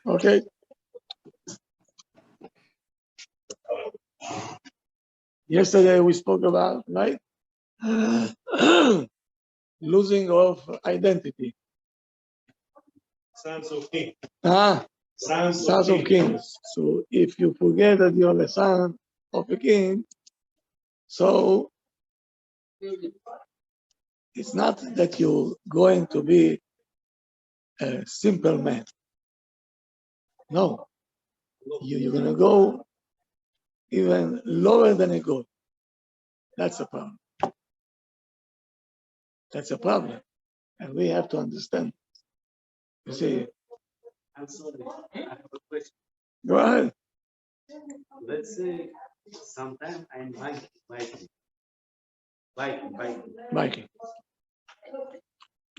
Okay. Yesterday we spoke about, right? Losing of identity. Sons of kings. Sons of kings. So if you forget that you're the son of a king, so it's not that you're going to be a simple man. No, you're going to go even lower than a god. That's a problem. That's a problem. And we have to understand. You see, I'm sorry, I have a question. go ahead. Let's say sometimes I'm biking. Mikey.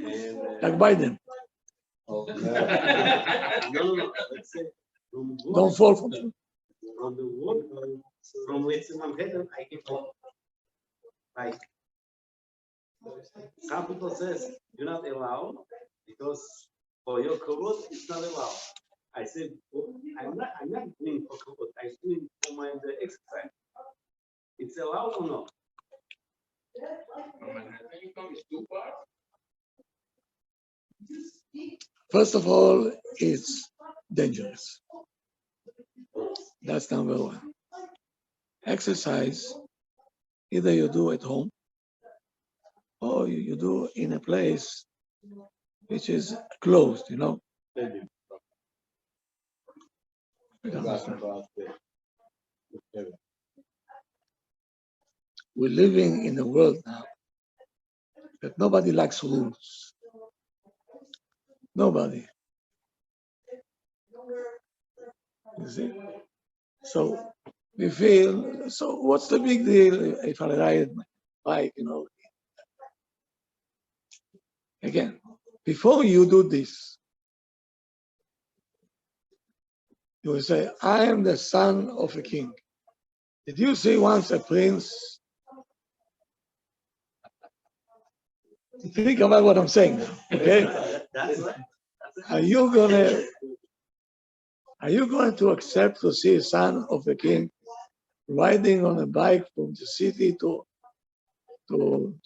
And, Like Biden. no. Let's say Don't fall from it. From the walk, from let's say Manhattan, I can walk. Like some people says you're not allowed because for your kavod it's not allowed. I said I'm not doing for kavod. I'm doing for my exercise. It's allowed or not? First of all, it's dangerous. That's number one. Exercise, either you do at home or you do in a place which is closed, you know. We're living in a world now that nobody likes rules. Nobody. You see? So we feel, so what's the big deal if I ride my bike, you know? Again, before you do this, you will say, I am the son of a king. Did you see once a prince? Think about what I'm saying now, okay? Are you going to accept to see a son of a king riding on a bike from the city to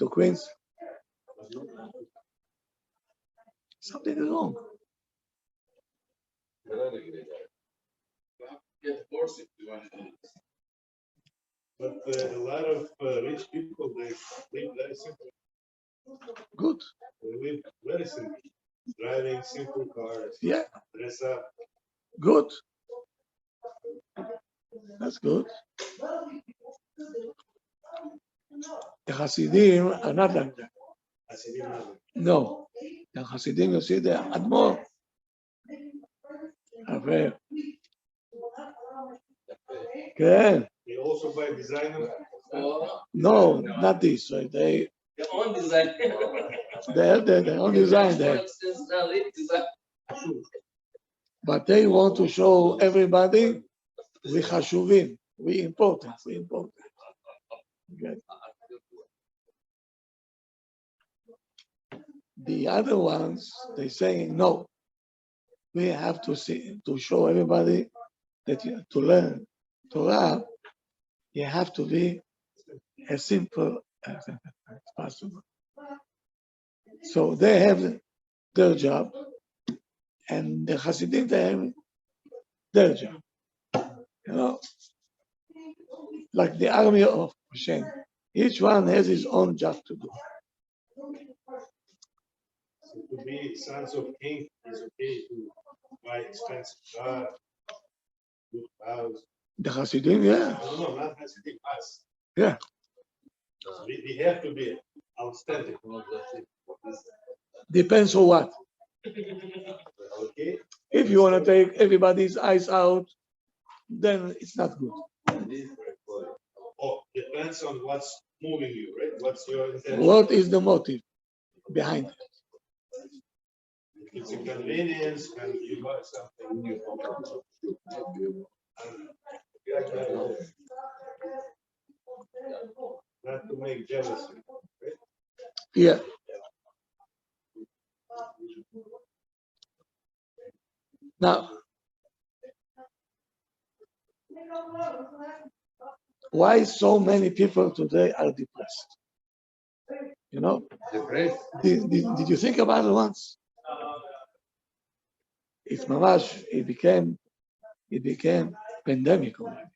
Queens? Something is wrong. But a lot of rich people, they live very simple. Good. They live very simple. Driving simple cars. Yeah. Dress up. Good. That's good. The Hasidim are not like that. No. The Hasidim, you see, they are Admor. Okay. They also buy designer. No, not this. Right? They Their own design. have their own design there. But they want to show everybody we chashuvim, we important. Okay. The other ones, they say no. We have to show everybody that to learn Torah, you have to be as simple as possible. So they have their job, and the Hasidim, they have their job. You know, like the army of Hashem. Each one has his own job to do. So to be sons of king is okay to buy expensive car, good house. The Hasidim, yeah. No, not Hasidim, us. Yeah. We have to be outstanding. Depends on what. Okay. If you want to take everybody's eyes out, then it's not good. Oh, depends on what's moving you, right? What's your intention? What is the motive behind it? If it's a convenience and you buy something new. Not to make jealousy, right? Yeah. Now, Why so many people today are depressed? You know? Depressed? Did you think about it once? It's mamash, it became pandemic already.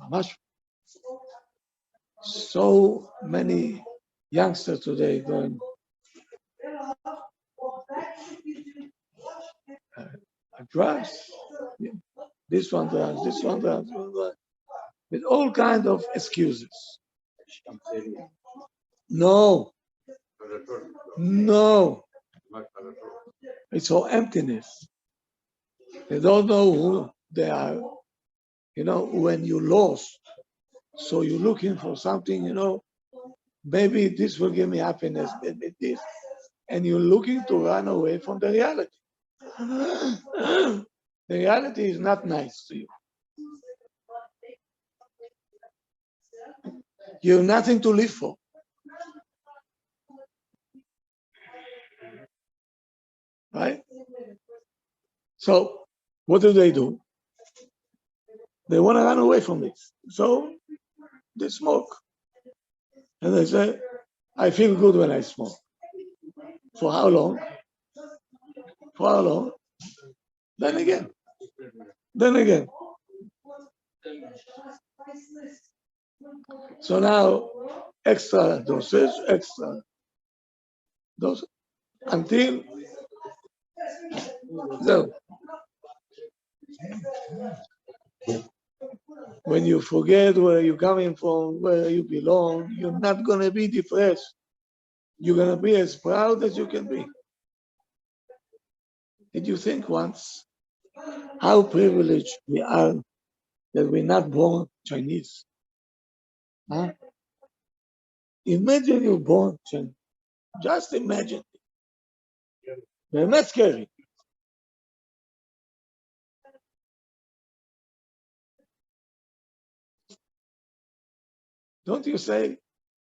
Mamash. So many youngsters today going drugs, this one drugs, this one drugs, with all kind of excuses. No, no, it's all emptiness. They don't know who they are. You know, when you lost, so you're looking for something, you know, maybe this will give me happiness, maybe this. And you're looking to run away from the reality. The reality is not nice to you. You have nothing to live for. Right? So, what do? They want to run away from it. So, they smoke. And they say, I feel good when I smoke. For how long? For how long? Then again. So now, extra dosage, extra dose, until so, when you forget where you're coming from, where you belong, you're not going to be depressed. You're going to be as proud as you can be. Did you think once how privileged we are that we're not born Chinese? Huh? Imagine you're born Chinese. Just imagine. They're not scary. Don't you say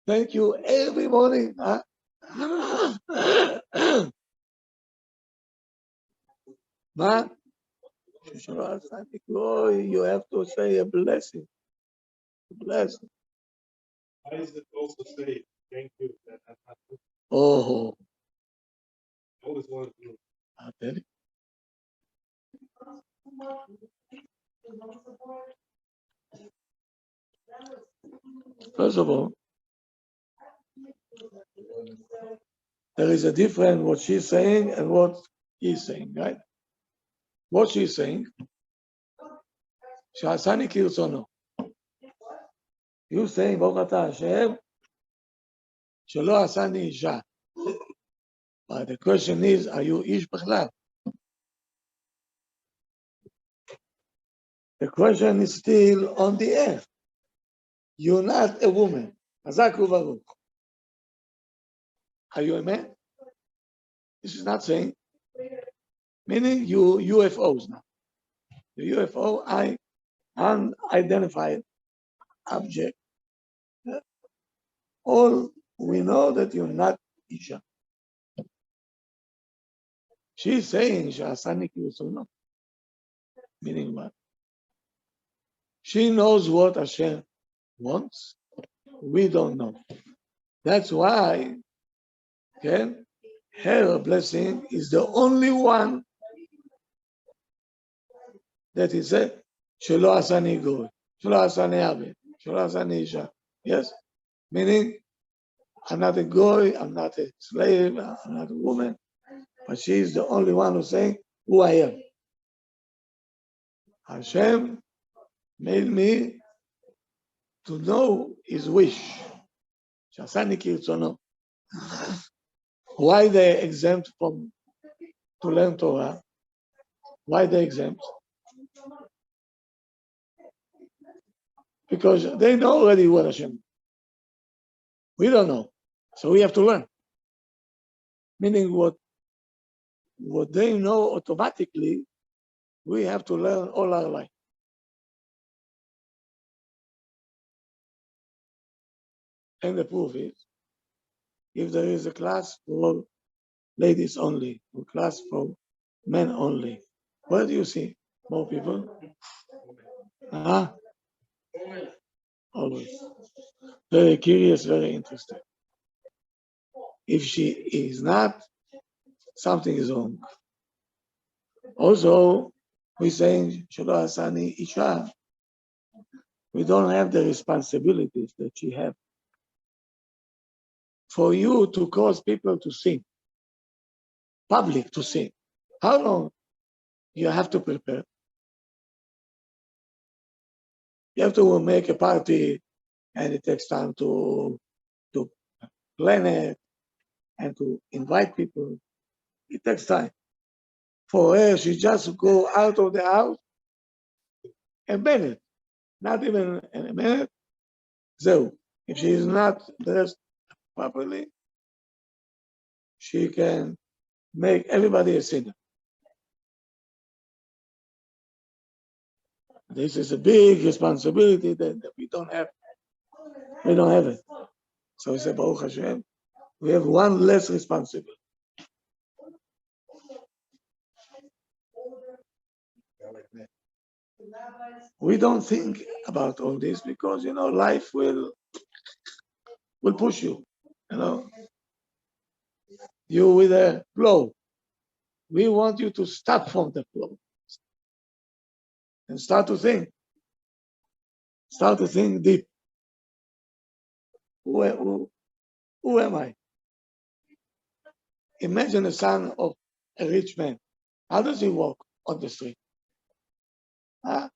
thank you every morning? Huh? Ma, you have to say a blessing. Blessing. Why is it also say thank you? Oh, I always wanted to know. I'll tell you. First of all, there is a difference what she's saying and what he's saying, right? What she's saying, שעשני כרצונו. You saying, ברוך אתה השם, שלא עשני אישה. But the question is, are you איש בכלל? The question is still on the air. You're not a woman. חזק וברוך. Are you a man? This is not saying, meaning you UFOs now. The UFO, unidentified object. All we know that you're not Isha. She's saying שעשני כרצונו. Meaning what? She knows what Hashem wants. We don't know. That's why, okay, her blessing is the only one that is said, שלא עשני גוי, שלא עשני עבד, שלא עשני אישה. Yes? Meaning, I'm not a goy, I'm not a slave, I'm not a woman, but she is the only one who's saying who I am. Hashem made me to know his wish. שעשני כרצונו. Why they exempt from to learn Torah? Why they exempt? Because they know already what Hashem. We don't know, so we have to learn. Meaning what they know automatically, we have to learn all our life. And the proof is, if there is a class for ladies only, or class for men only, where do you see more people? Huh? Always. Very curious, very interested. If she is not, something is wrong. Also, we saying Shelo Asani Isha. We don't have the responsibilities that she have. For you to cause people to sing, public to sing, how long you have to prepare? You have to make a party, and it takes time to plan it and to invite people. It takes time. For her, she just go out of the house a minute, not even a minute. So if she is not dressed properly, she can make everybody a sinner. This is a big responsibility that we don't have. We don't have it. So we say, Baruch Hashem, we have one less responsibility. We don't think about all this because, life will push you, you with a flow. We want you to stop from the flow and start to think deep. Who am I? Imagine the son of a rich man. How does he walk on the street? Huh?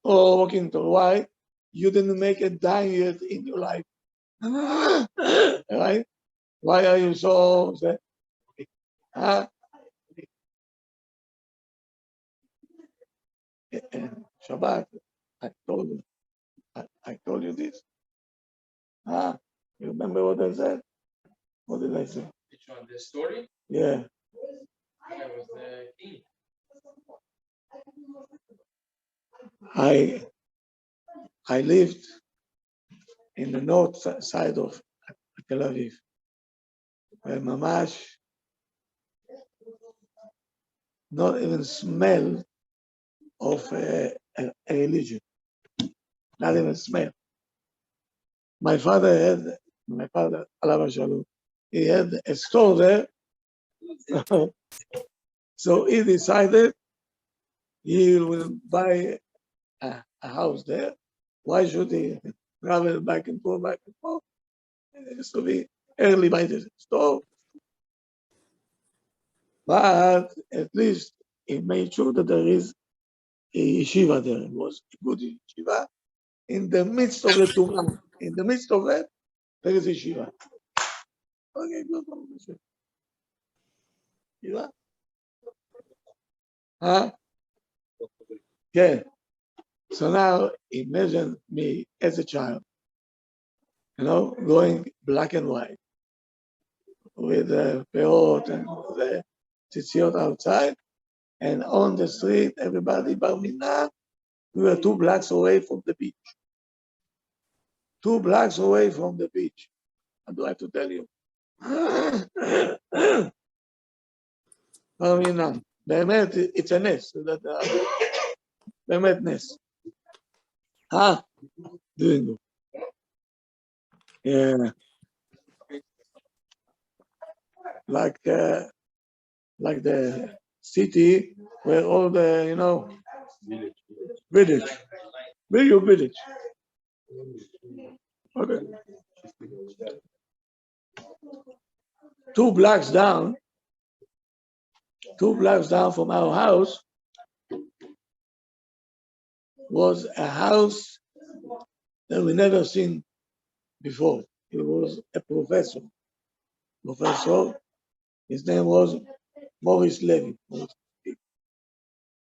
Or walking to why? You didn't make a dime yet in your life. Right? Why are you so sad? Huh? Shabbat, I told you this. Ah, you remember what I said? What did I say? Which one? The story? Yeah. I was the king. I lived in the north side of Tel Aviv, where mamash not even smell of a religion, not even smell. My father, Alav Shalom, he had a store there, so he decided he will buy a house there. Why should he travel back and forth, back and forth? It has to be early by the store. But at least he made sure that there is a yeshiva there. It was a good yeshiva. In the midst of the Tumah, in the midst of it, there is a yeshiva. Okay, good. Yeshiva? Huh? Yeah. So now imagine me as a child, going black and white with the peot and the tzitziot outside, and on the street, everybody bar minah. We were 2 blocks away from the beach. 2 blocks away from the beach. What do I have to tell you? בר מינן. באמת, it's a nest. באמת nest. Doing good. Yeah. Like the city where all the, village. Village. Okay. 2 blocks down from our house was a house that we never seen before. He was a professor. His name was Maurice Levy.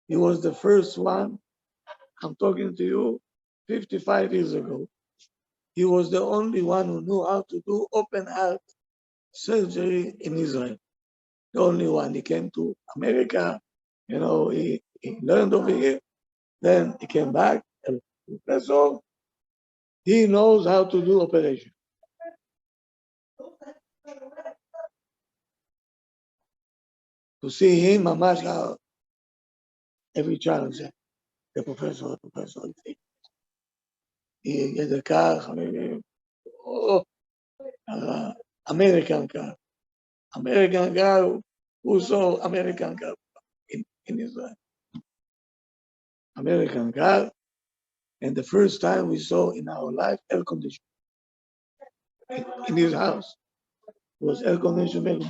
He was the first one. I'm talking to you 55 years ago. He was the only one who knew how to do open heart surgery in Israel. The only one. He came to America, he learned over here. Then he came back, a professor. He knows how to do operation. To see him, mamash, every challenge, the professor, he gets a car, American car. Who saw American car in Israel? American car, and the first time we saw in our life air conditioning in his house. It was air conditioning.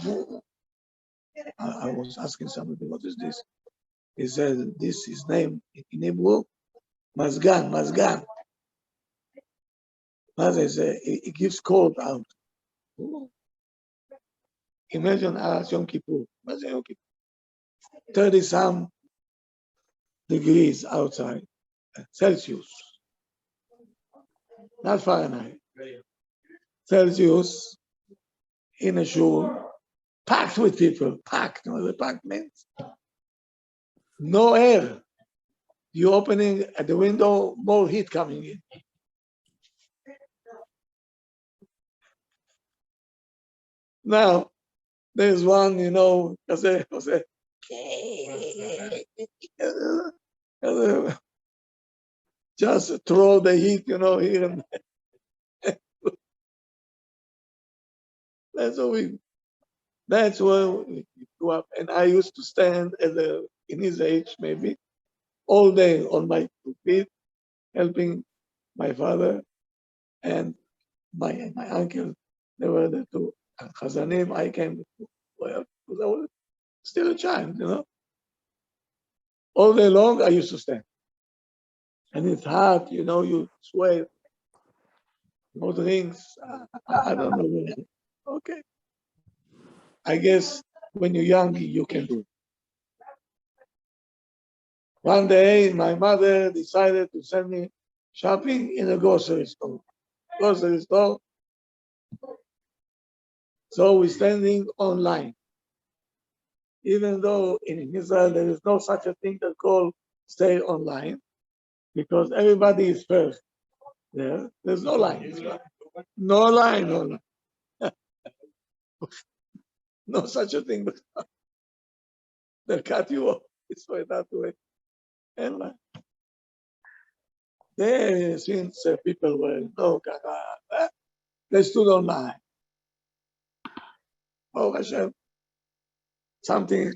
I was asking somebody, what is this? He said, this is named in Hebrew, Mazgan. As I say, it gives cold out. Imagine Yom Kippur. 30 some degrees outside, Celsius, not Fahrenheit. Celsius in a shul, packed with people, packed. You know what the packed means? No air. You're opening at the window, more heat coming in. Now, there's one, Jose, just throw the heat, here and there. That's where we grew up. And I used to stand in his age, maybe, all day on my 2 feet, helping my father and my uncle. They were the two Chazanim. I came because I was still a child, All day long, I used to stand. And it's hard, you sweat, no drinks. I don't know. Okay. I guess when you're young, you can do it. One day, my mother decided to send me shopping in a grocery store. So we're standing online. Even though in Israel there is no such a thing that called stay online, because everybody is first there. There's no line. No line. No such a thing. They'll cut you off. It's way that way. And there, since people were they stood online. Oh Hashem, something.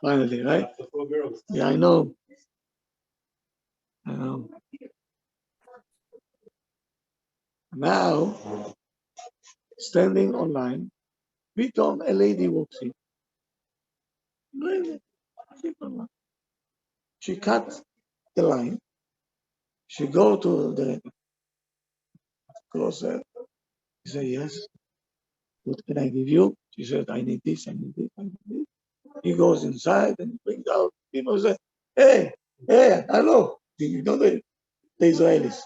Finally, right? The 4 girls. Yeah, I know. Now, standing online, Pitom a lady walks in. She cut the line. She go to the closer. He said, yes. What can I give you? She said, I need this, I need this, I need this. He goes inside and brings out. People say, hey, hello. You know the Israelis.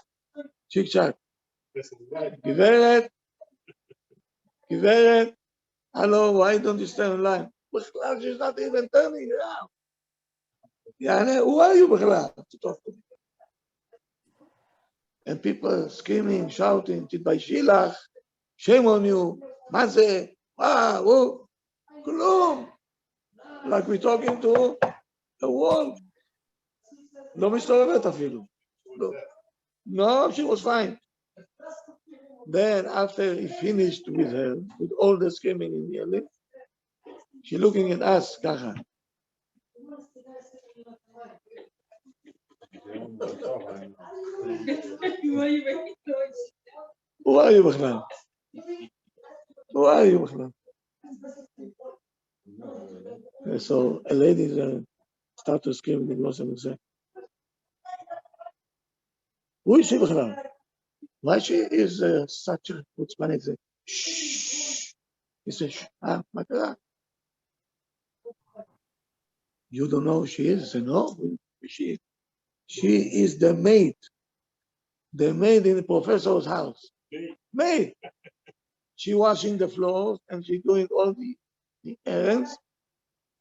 Chick chat. Giveret, hello, why don't you stand in line? She's not even turning around. Yani, who are you, בכלל? To talk to me. And people screaming, shouting, תתביישי לך, shame on you, מה זה? כלום. Like we're talking to a wall. לא מסתובבת אפילו. No, she was fine. Then after he finished with her, with all the screaming and yelling, she looking at us, ככה. Who are you, בכלל? Who are you, בכלל? So a lady start to scream in the blossom and say, who is she, בכלל? Why she is such a chutzpah? Shh. He says, מה קרה? You don't know who she is? I said, no, she is the maid in the professor's house. Maid. she washing the floors and she doing all the errands,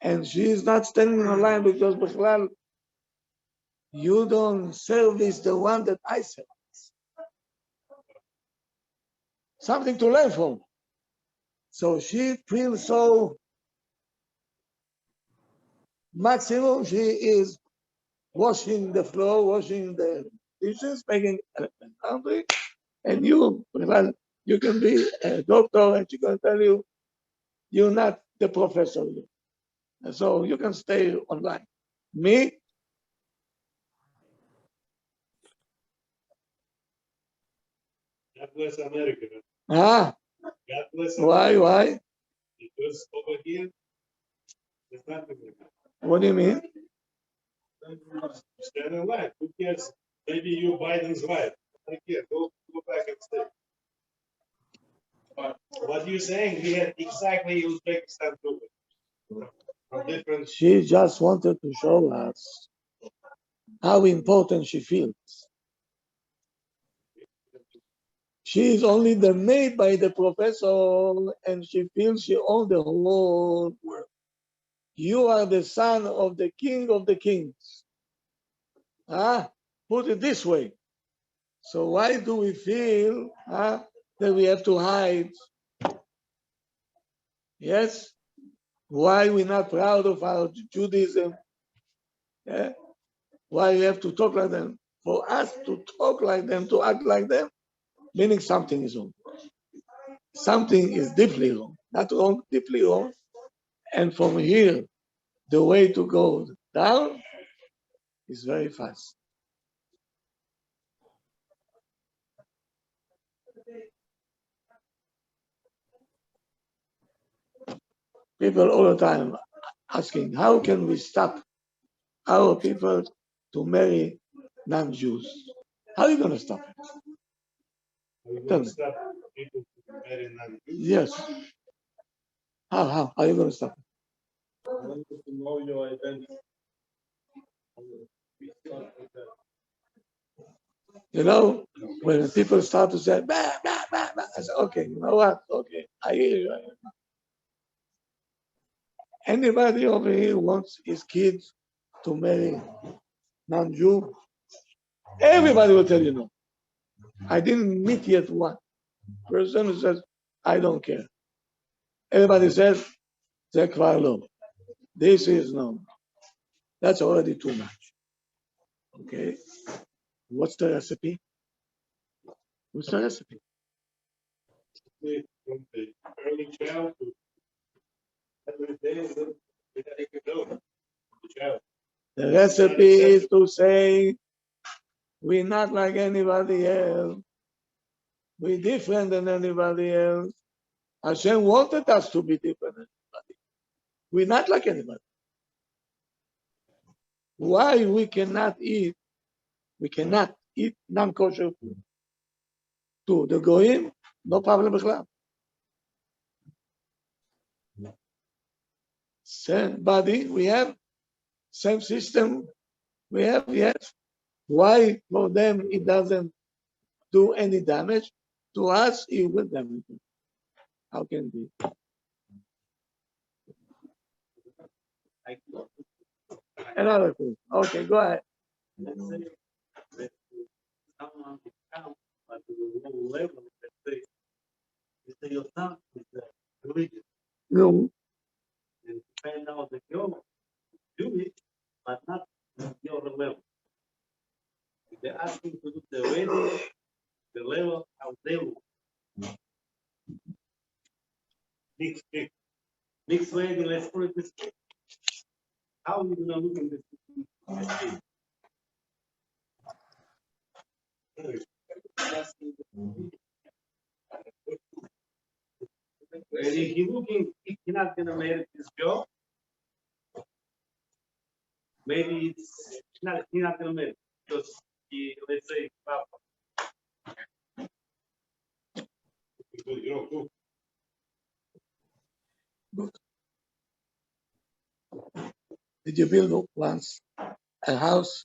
and she is not standing in line because Bichlal, you don't service the one that I serve. Something to learn from. So she feels so maximum. She is washing the floor, washing the dishes, making laundry, and you, well, you can be a doctor, and she can tell you you're not the professor, and so you can stay online. Me, God bless America. ah, God bless why, America. why? Because over here, there's nothing like that. What do you mean? Stand in line. Who cares? Maybe you Biden's wife. I care. Go back and stay. What you're saying, we had exactly Uzbekistan too. From different. She just wanted to show us how important she feels. She is only the maid by the professor, and she feels she owns the whole world. You are the son of the king of the kings. Put it this way. So why do we feel that we have to hide? Yes? Why we're not proud of our Judaism? Yeah? Why we have to talk like them? For us to talk like them, to act like them, meaning something is wrong. Something is deeply wrong. Not wrong, deeply wrong. And from here, the way to go down is very fast. People all the time asking, how can we stop our people to marry non-Jews? How are you going to stop it? We Tell will me. stop people from marrying non-Jews. Yes. How are you going to stop it? I want you to know your identity. We start with that. You know, when people start to say, bah, bah, bah, bah, I say, okay, you know what? Okay, I hear you. Anybody over here wants his kids to marry non-Jew? Everybody will tell you no. I didn't meet yet one person who says, I don't care. Everybody says, זה כבר לא. This is no. That's already too much. Okay? What's the recipe? What's the recipe? From the early childhood, every day, we gotta get going. The child. The recipe is to say, we're not like anybody else. We're different than anybody else. Hashem wanted us to be different than anybody. We're not like anybody. Why we cannot eat non-kosher food? To the goyim, no problem בכלל. Same body, we have same system, we have, yes. Why for them it doesn't do any damage? To us, it will damage. How can it be? Another thing. Okay, go ahead. Let's say that someone becomes at the low level, let's say, you say your son is religious, No, and find out that you're Jewish, but not at your level. If they're asking to do the wedding, the level how they will. Mixed wedding, let's put it this way. How are you gonna look in this? And if he looking, if he's not gonna marry this girl, maybe he's not gonna marry because he, let's say, Papa. did you build once a house?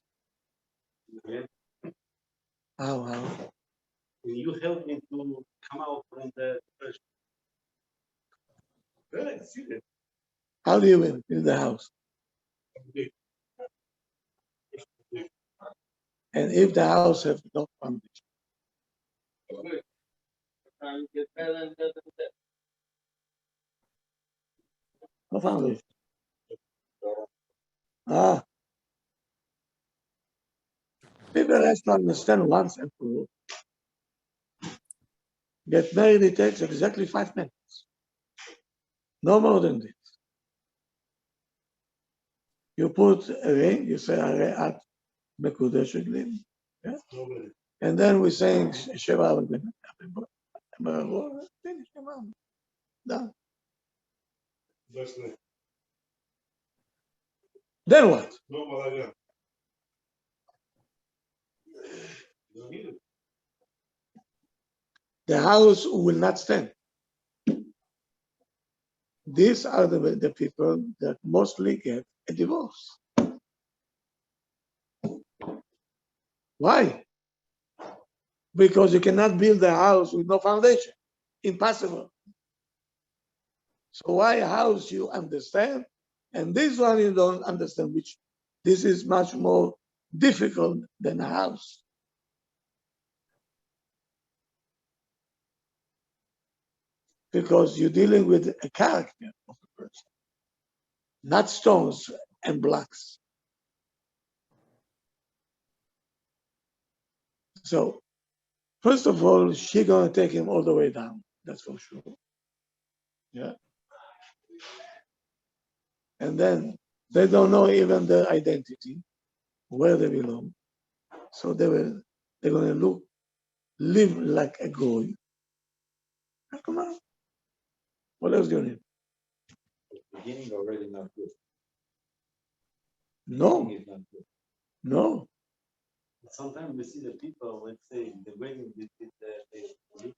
Yeah. How? And you help me to come out from the depression. see it. How do you build the house? Big. And if the house has no foundation, no foundation. Ah, people have to understand once and for all. Get married, it takes exactly 5 minutes. No more than this. You put a ring, you say, at Mekudeshet Lim. Nobody. And then we saying Sheva finish. Done. Just like Then what? no balagan. You don't need it. The house will not stand. These are the people that mostly get a divorce. Why? Because you cannot build a house with no foundation. Impossible. So why a house you understand, and this one you don't understand, which this is much more difficult than a house. Because you're dealing with a character of a person, not stones and blocks. So first of all, she's gonna take him all the way down, that's for sure. Yeah. And then they don't know even their identity, where they belong. So they're gonna live like a goy. Come on. What else do you need? Beginning already not good. No, Beginning is not good. no. Sometimes we see the people, let's say, the wedding they meet,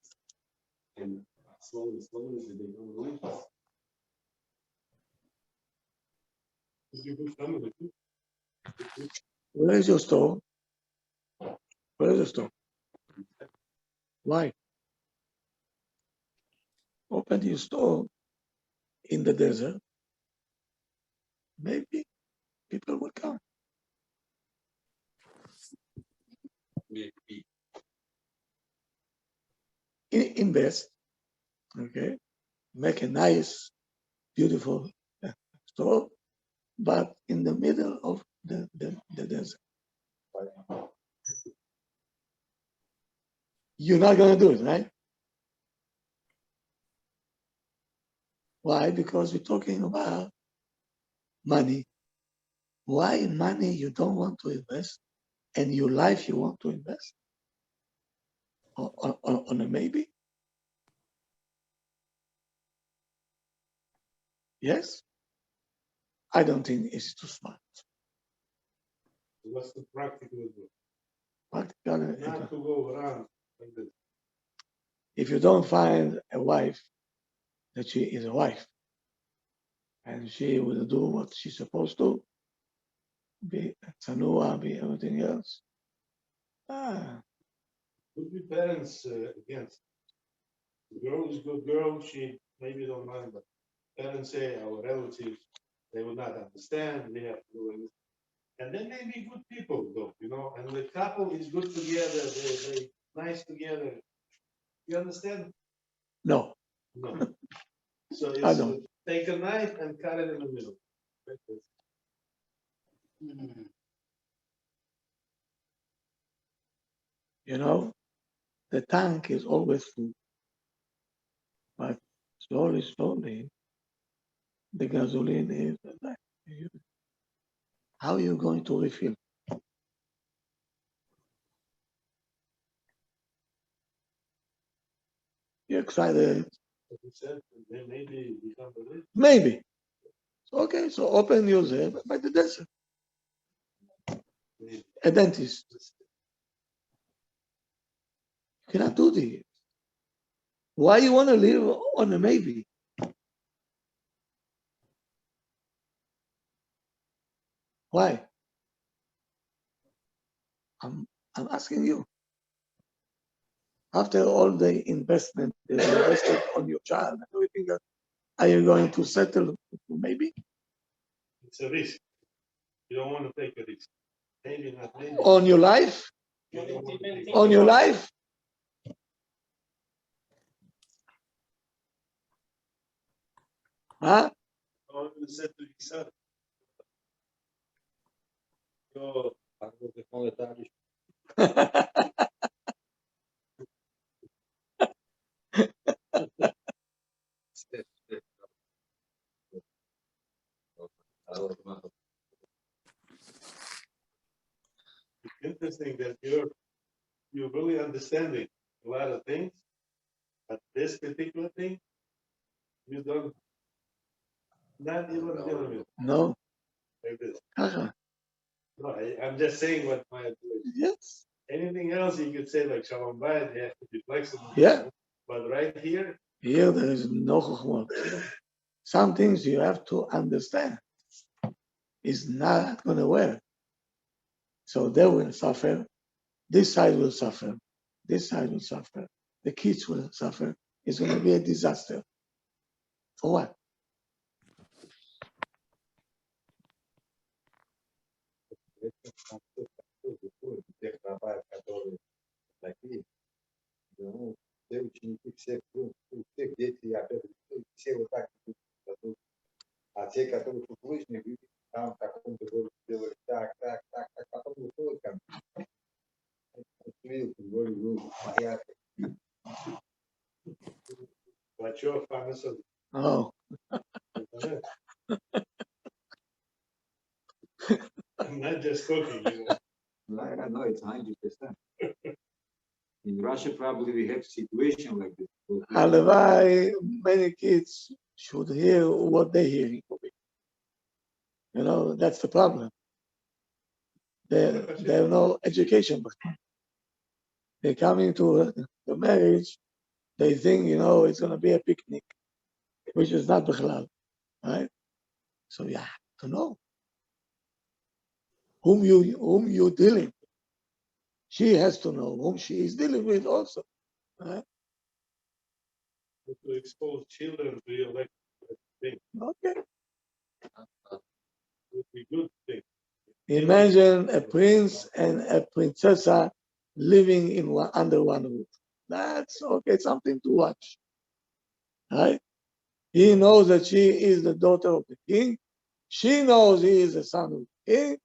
and slowly they don't leave. You do family too. Where is your store? Where is the store? Why? Open your store in the desert. Maybe people will come. Maybe. Invest, okay? Make a nice, beautiful store, but in the middle of the desert. You're not going to do it, right? Why? Because we're talking about money. Why money you don't want to invest and your life you want to invest? On a maybe? Yes? I don't think it's too smart. What's the practical do? Practically, Not to go around like this. if you don't find a wife that she is a wife and she will do what she's supposed to, be tanua, be everything else. Would be parents against. The girl is good girl, she maybe don't mind, but parents say our relatives, they will not understand, we have to do it. And then they be good people though, and the couple is good together, they nice together. You understand? No, No. So I it's don't. take a knife and cut it in the middle. The tank is always full, but slowly, the gasoline is like, how are you going to refill? You're excited? As you said, they maybe become religious. Maybe. Okay, so open yourself by the desert. Maybe. A dentist. You cannot do this. Why you want to live on a maybe? Why? I'm asking you. After all the investment they invested on your child and everything else, Are you going to settle? Maybe It's a risk. You don't want to take a risk. Maybe not maybe. on your life, You don't want to take a on your life. Huh? risk. You said to yourself, yo, it's interesting that you're really understanding a lot of things, but this particular thing, you don't, not even dealing with it No. like this. Uh-huh. No, I'm just saying what my advice. Yes. Anything else you could say like Shalom Bayit, you have to be flexible. Yeah. But right here, Here there is no chokhmah. Some things you have to understand. It's not going to work. So they will suffer. This side will suffer. This side will suffer. The kids will suffer. It's going to be a disaster. For what? все ученики, все, у всех дети, опять все вот так, а те, которые услышали, видят, там в каком-то городе делают так, потом выходит ко мне. Видел, говорю, моя. Вачов, Памесов, Oh, I'm not just talking, you know. I know it's 100%. In Russia, probably we have situation like this. Halavai, many kids should hear what they're hearing. You know, that's the problem. They have no education. They're coming to the marriage, they think, you know, it's going to be a picnic, which is not Bichlal, right? So you have to know whom you're dealing with. She has to know whom she is dealing with also, right? To expose children to your like thing Okay. would be good thing. Imagine a prince and a princess living in under one roof. That's okay, something to watch, right? He knows that she is the daughter of the king. She knows he is the son of the king.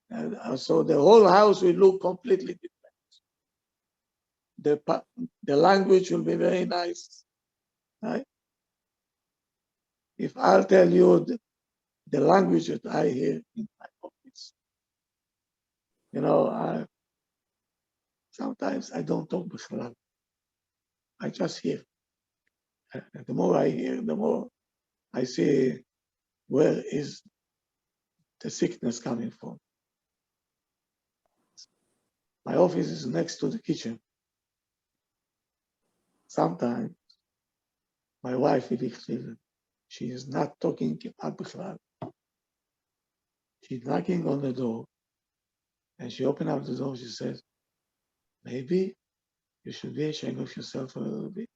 And so the whole house will look completely different. The language will be very nice, right? If I'll tell you the language that I hear in my office, you know, sometimes I don't talk Bichlal. I just hear. And the more I hear, the more I see where is the sickness coming from. My office is next to the kitchen. Sometimes my wife, she is not talking about Bichlal. She's knocking on the door, and she opened up the door. She says, maybe you should be ashamed of yourself a little bit.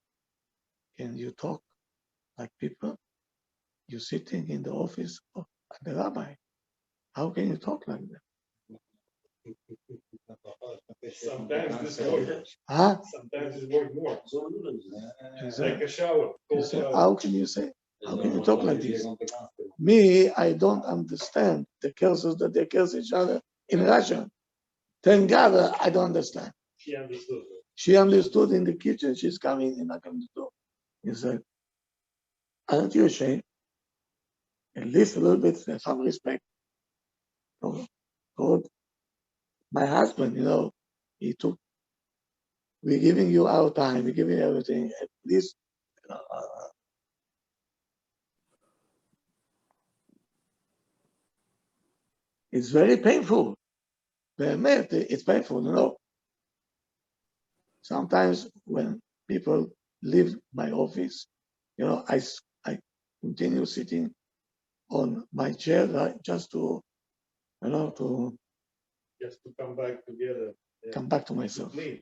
Can you talk like people? You're sitting in the office of the rabbi. How can you talk like that? Sometimes this works. Huh? Sometimes it works more. She Like said, a shower, cold shower. how can you say? How can you talk like this? Me, I don't understand the curses that they curse each other in Russian. Thank God I don't understand. She understood. She understood in the kitchen. She's coming and knocking on the door. He said, aren't you ashamed? At least a little bit, some respect. God, my husband, you know, we're giving you our time, we're giving you everything. At least, it's very painful. It's painful, you know. Sometimes when people leave my office, you know, I continue sitting on my chair, right, just to, you know, to Just to come back together. come back to myself. Clean.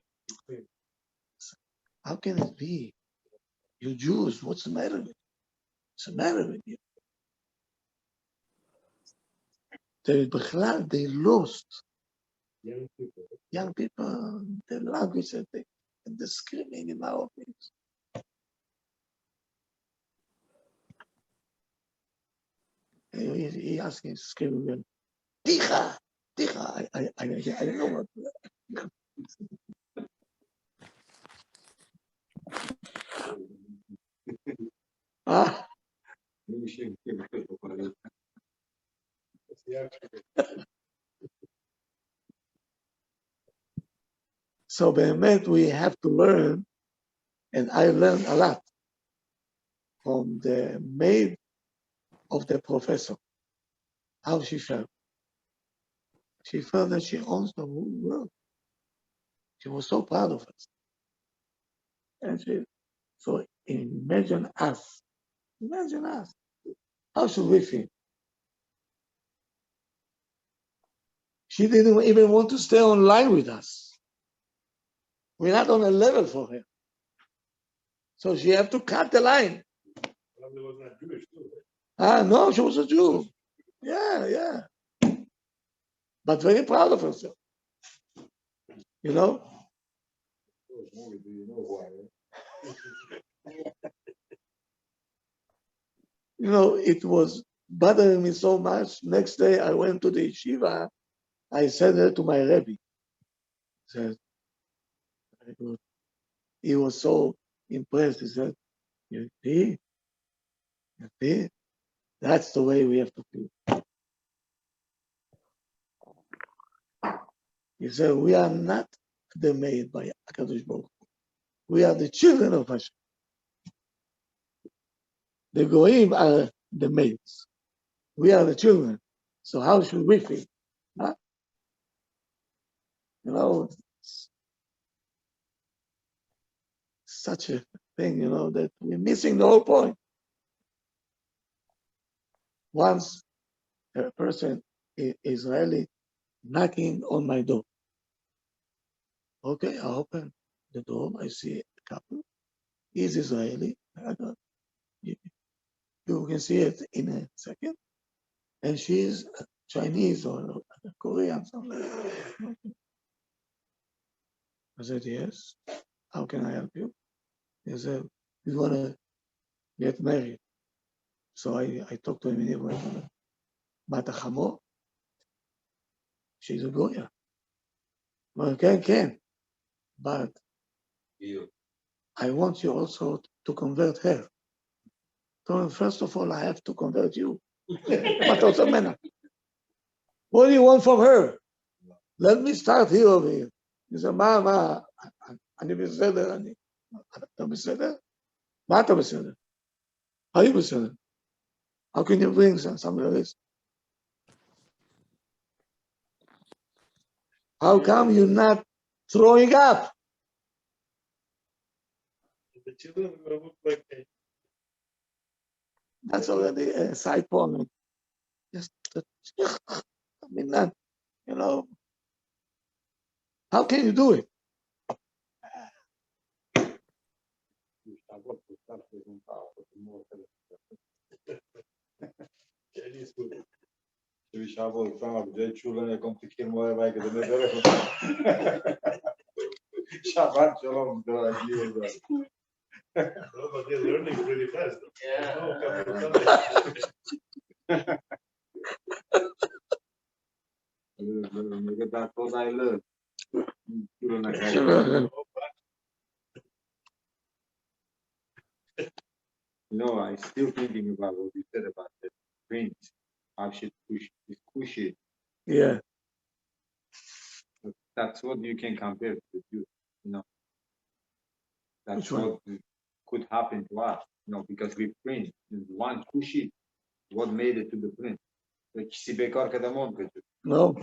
How can it be? You Jews, what's the matter with you? What's the matter with you? They lost. Young people, the language that they're screaming in our face. He asked me, screaming, Ticha, Ticha. I don't know what. Ah, so באמת we have to learn, and I learned a lot from the maid of the professor, how she felt. She felt that she owns the whole world. She was so proud of us. And so imagine us. Imagine us. How should we feel? She didn't even want to stay online with us. We're not on a level for her. So she had to cut the line. Probably was not Jewish too, right? Ah, no, she was a Jew. Yeah. But very proud of herself. You know? Do you know who I am? You know, it was bothering me so much. Next day I went to the yeshiva. I said that to my Rabbi. He said, very good. He was so impressed. He said, you see, that's the way we have to feel. He said, we are not the made by HaKadosh Baruch Hu. We are the children of Hashem. The Goyim are the maids. We are the children. So how should we feel? Huh? You know, it's such a thing, you know, that we're missing the whole point. Once a person, Israeli, knocking on my door. Okay, I open the door. I see a couple. He's Israeli. You can see it in a second. And she's Chinese or Korean, something like that. I said, yes. How can I help you? He said, we want to get married. So I talked to him in Hebrew. Mata Chamo? She's a Goya. Well, can. But I want you also to convert her. So first of all, I have to convert you. What do you want from her? Let me start here over here. He said, מה, אני בסדר, אתה בסדר? מה אתה בסדר? How you בסדר? How can you bring somebody else? How come you're not throwing up? The children will look like a That's already a side point. Just, I mean, that, you know, how can you do it? Chinese food. Tu șavol, tamo gdje čula nekom tikir moje vajke da ne bere. Šabat shalom, dragi. No, but they're learning really fast. Yeah. No, Neka da to da ile. Čula na kraju. No, I'm still thinking about what you said about the prince. How she is cushy. Yeah. That's what you can compare to you know. That's Which one? what could happen to us, you know, because we print one cushy. What made it to the print? No.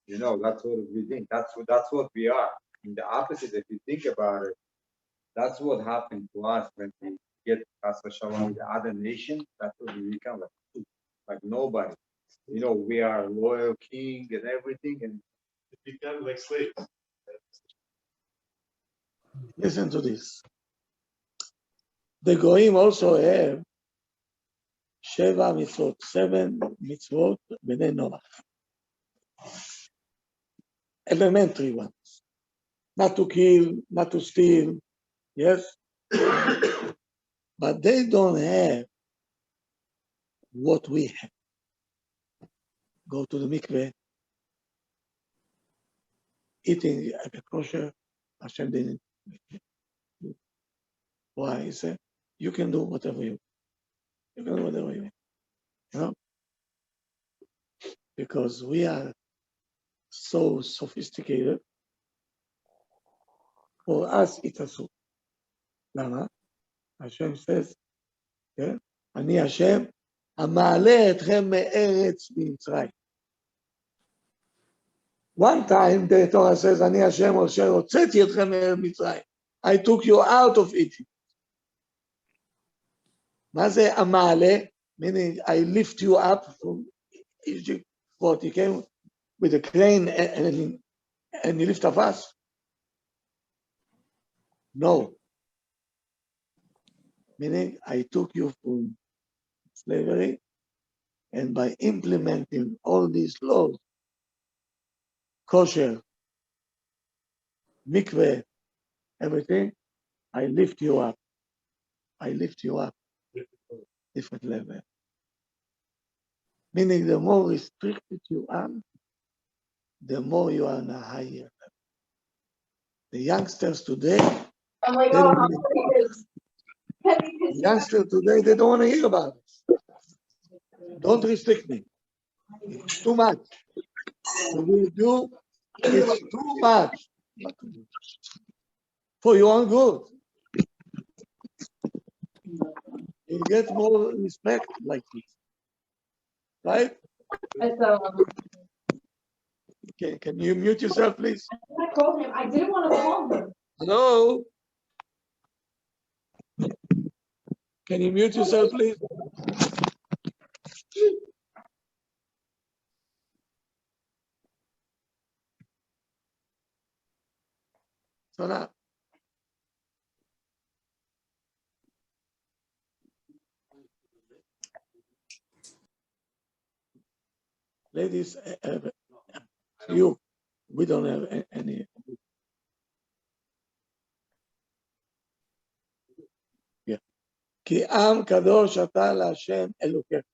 You know, that's what we think. That's what we are. In the opposite, if you think about it, that's what happened to us when we get Shalom with the other nation. That's what we become like nobody. You know, we are loyal king and everything, and it become like slaves. Listen to this. The Goyim also have שבע מצוות, 7 מצוות בני נוח. Elementary ones. Not to kill, not to steal, yes? But they don't have what we have. Go to the mikveh, eating a kosher, Hashem didn't. Why? He said, you can do whatever you can do whatever you want. You know? Because we are so sophisticated. For us, it's a soup. למה? Hashem says, כן? אני השם, המעלה אתכם מארץ מצרים. One time the Torah says, אני השם אשר הוצאתי אתכם מארץ מצרים. I took you out of Egypt. מה זה המעלה? Meaning I lift you up from Egypt. What, he came with a crane and he lift up us? No. Meaning I took you from slavery, and by implementing all these laws, kosher, mikveh, everything, I lift you up. I lift you up, different level. Meaning the more restricted you are, the more you are on a higher level. The youngsters today, Oh my they God. youngsters today, they don't want to hear about it. Don't restrict me. It's too much. What we do, it's too much. For your own good. You get more respect like this. Right? Can you mute yourself, please? I called him. I didn't want to call him. Hello? Can you mute yourself, please? So now, ladies, you, we don't have any. Yeah. Ki am kadosh ata LaHashem Elokech.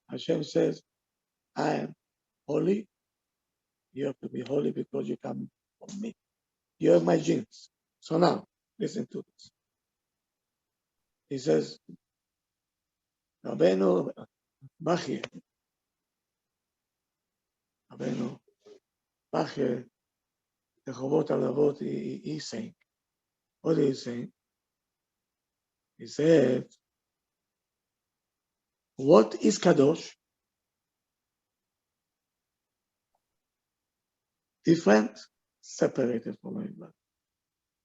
Hashem says, I am holy. You have to be holy because you come from me. You have my genes. So now, listen to this. He says, Rabbeinu Bachye. Rabbeinu Bachye, the Chovot Alavot, he's saying, what is he saying? He said, what is Kadosh? Different, separated from everybody.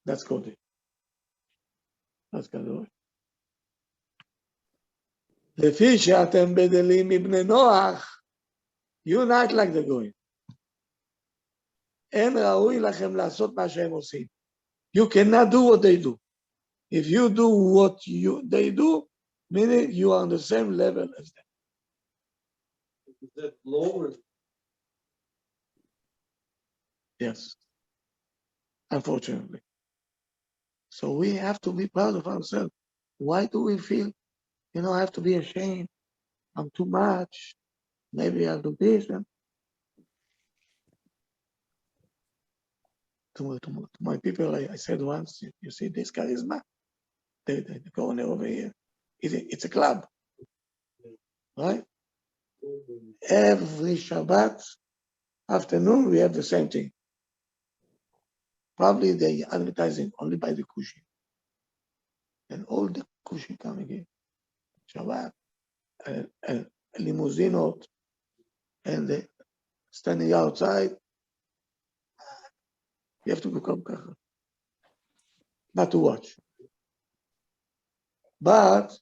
That's Kodesh. That's Kadosh. לפי שאתם בדלים מבני נוח, you're not like the goyim. אין ראוי לכם לעשות מה שהם עושים. You cannot do what they do. If you do what they do, meaning you are on the same level as them. Is that lower? Yes. Unfortunately. So we have to be proud of ourselves. Why do we feel, I have to be ashamed? I'm too much. Maybe I'll do this. And to my people, I said once, you see this charisma? The corner over here. It's a club. Right? Every Shabbat afternoon, we have the same thing. Probably they're advertising only by the Kushi. And all the Kushi coming in. Shabbat, limousinot, and they standing outside. You have to become kacha. Not to watch. But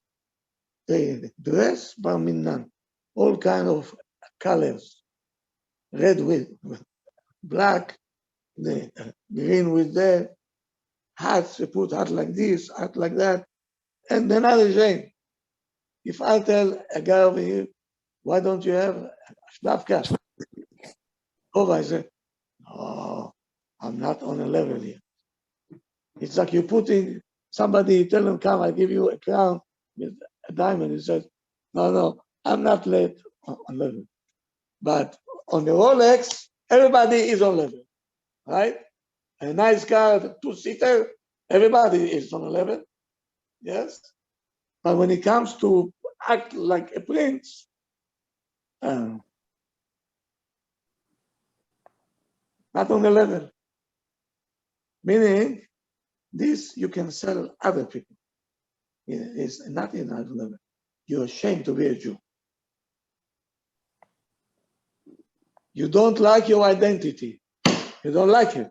they dress bar minnan. All kind of colors. Red with black, the green with that, hats, they put hat like this, hat like that, and they're not ashamed. If I tell a guy over here, why don't you have Shlafka? Over, I say, oh, I'm not on a level here. It's like you're putting somebody, you tell them, come, I give you a crown with a diamond. He says, no, I'm not late on level. But on the Rolex, everybody is on level, right? A nice car, two-seater, everybody is on a level, yes? But when it comes to act like a prince, not on the level. Meaning, this you can sell other people. It's not in that level. You're ashamed to be a Jew. You don't like your identity. You don't like it.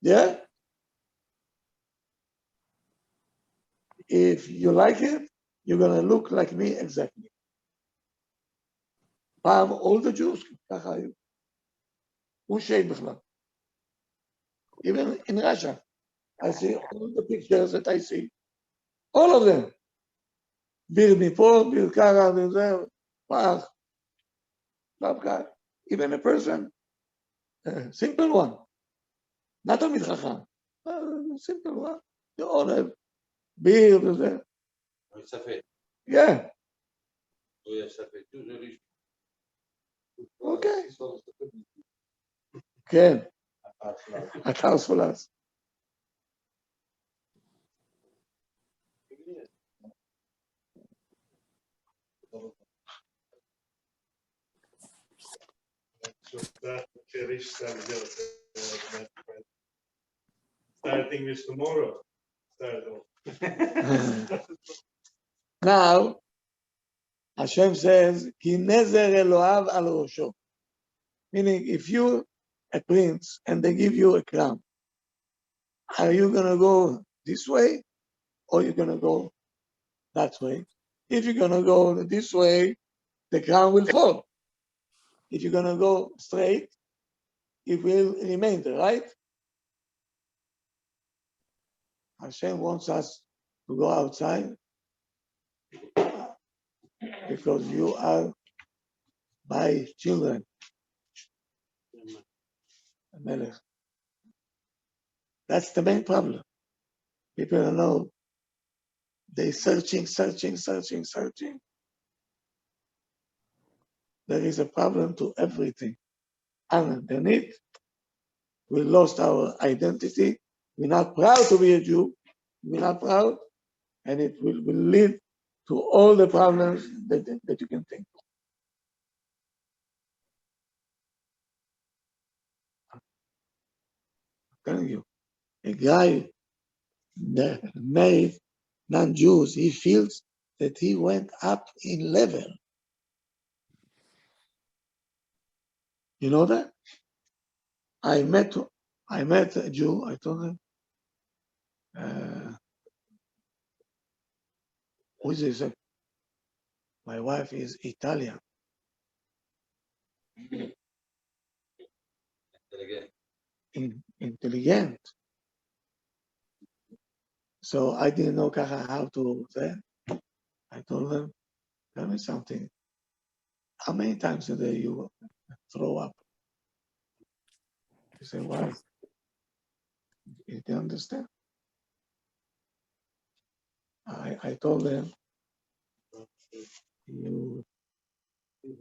Yeah? If you like it, you're going to look like me exactly. פעם, all the Jews, ככה היו. הוא שייד בכלל. Even in Russia, I see all the pictures that I see. All of them. ביר מפה, ביר ככה, וזה, פח. דווקא, even a person, simple one. not תלמיד חכם. simple one. you all have ביר וזה. ספק. Yeah. הוא יש ספק. זה ראשון. אוקיי. כן. אתר סולס. Starting with tomorrow. Now, Hashem says, Ki nezer Eloav al rosho. Meaning, if you're a prince and they give you a crown, are you going to go this way or you're going to go that way? If you're going to go this way, the crown will fall. If you're going to go straight, it will remain there, right? Hashem wants us to go outside because you are my children. That's the main problem. People don't know. They're searching. There is a problem to everything. Underneath, we lost our identity. We're not proud to be a Jew. We're not proud. And it will lead to all the problems that you can think of. I'm telling you, a guy that married non-Jews, he feels that he went up in level. You know that? I met a Jew, I told him, who is he? He said, my wife is Italian. Intelligent. So I didn't know how to say. I told them, tell me something. How many times a day you throw up? He said, why? You didn't understand. I told them, you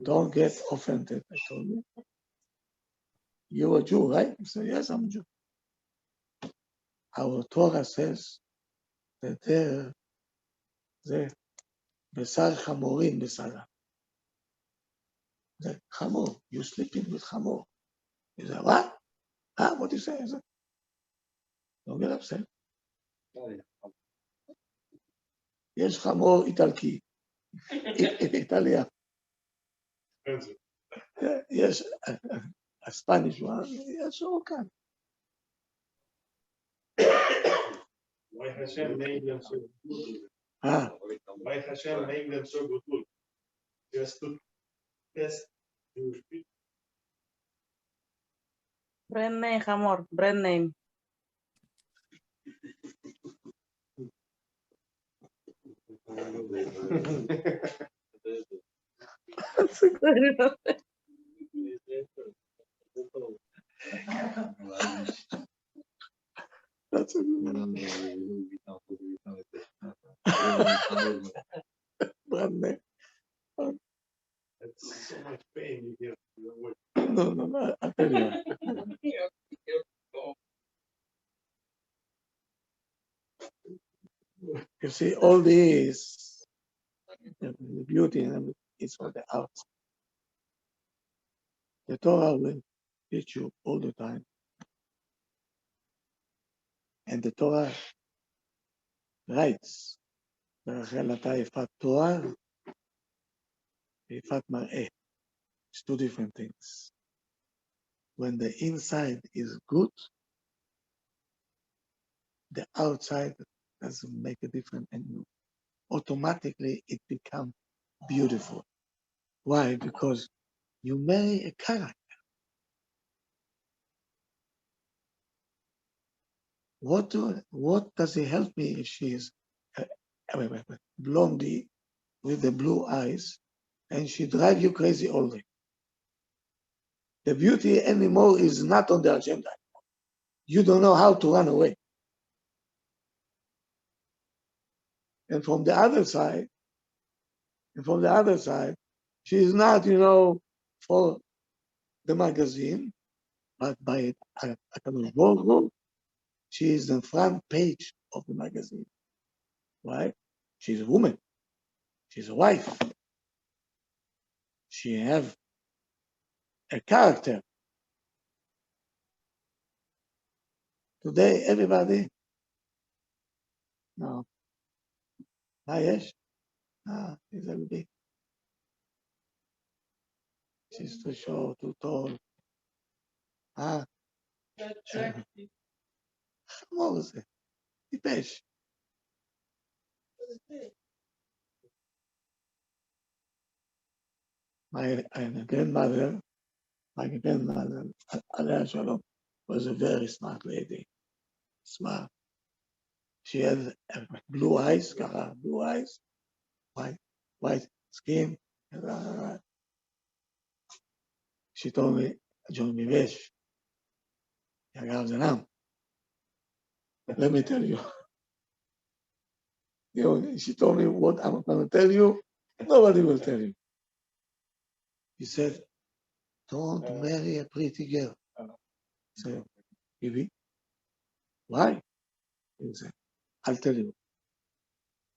don't get offended. I told you. You're a Jew, right? He said, yes, I'm a Jew. Our Torah says that there, Besar Chamorim Besara. The Chamor, you're sleeping with Chamor. He said, what? What do you say? I said, don't get upset. יש חמור איטלקי, איטליה. יש הספניש, יש all kind. Why Hashem made them so good? Why Hashem made them so good? Just to test Jewish people. Brand name, Hamor. Brand name. That's a good one. That's a good one. Brand name. That's so much pain you get. No, I'll tell you. You see, all these, the beauty and everything is for the out. The Torah will teach you all the time. And the Torah writes, ברחל אתה יפת תואר ויפת מראה. It's two different things. When the inside is good, the outside doesn't make a difference, and automatically it becomes beautiful. Why? Because you marry a character. What does it help me if she is blondie with the blue eyes and she drive you crazy all day? The beauty anymore is not on the agenda. You don't know how to run away. And from the other side, she is not, for the magazine, but by Akadosh Baruch Hu, she is the front page of the magazine. Why? She's a woman. She's a wife. She have a character. Today, everybody, no. Yes? Is everybody. She's too short, too tall. חמור זה, טיפש. My grandmother, עליה שלום, was a very smart lady. Smart. She had blue eyes, blue eyes, white skin. She told me, John Mivesh, let me tell you. She told me what I'm going to tell you. Nobody will tell you. He said, don't marry a pretty girl. I said, Bibi, why? He said, I'll tell you.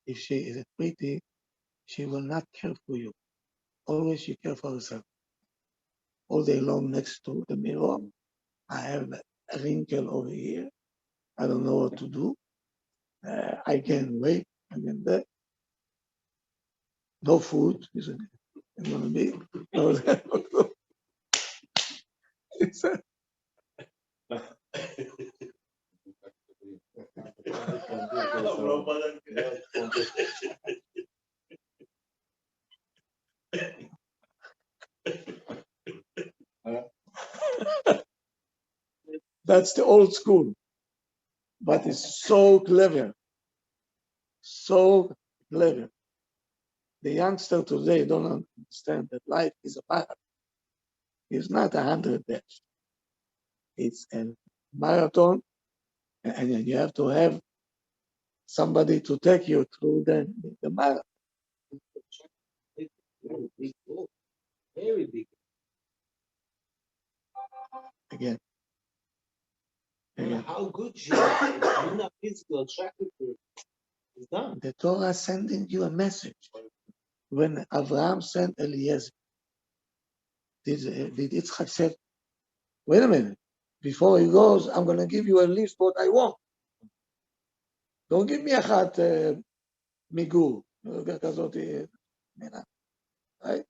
If she is pretty, she will not care for you. Always she cares for herself. All day long next to the mirror, I have a wrinkle over here. I don't know what to do. I can wait. I can that. No food. He said, I'm going to be. He said, that's the old school, but it's so clever. So clever. The youngster today don't understand that life is a marathon. It's not 100 days. It's a marathon, and you have to have somebody to take you through the marathon. Very big goal. Very big. Again. How good she is. You're not physically attracted to her. It's done. The Torah is sending you a message. When Abraham sent Eliezer, did Yitzchak say, wait a minute, before he goes, I'm going to give you at least what I want. Don't give me a hat migur. Right?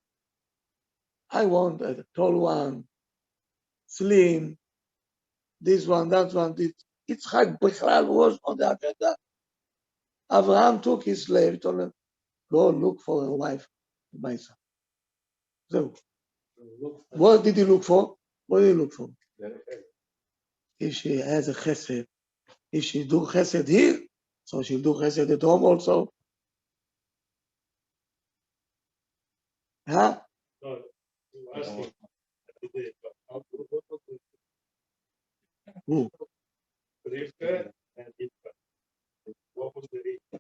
I want a tall one, slim, this one, that one. Yitzchak Bechlal was on the agenda. Abraham took his slave, told him, go look for a wife to my son. So, what did he look for? What did he look for? If she has a chesed, if she do chesed here, so she'll do chesed at home also. Huh? No, you asking today, but Who? Rivka and Yitzchak. What was the reason?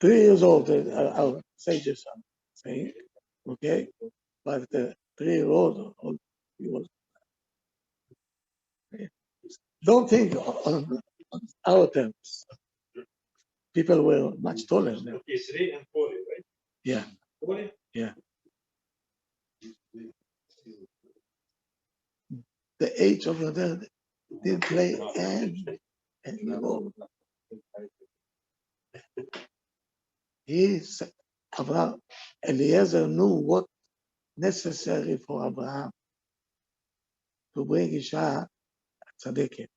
3 years old, our sages are saying, okay? But the 3-year-old, he was, don't think on our terms. People were much taller then. Okay, 3 and 4, right? Yeah, 4? yeah. The age of the dead didn't play any role. He said, Abraham, Eliezer knew what necessary for Abraham to bring Isha tzaddiket.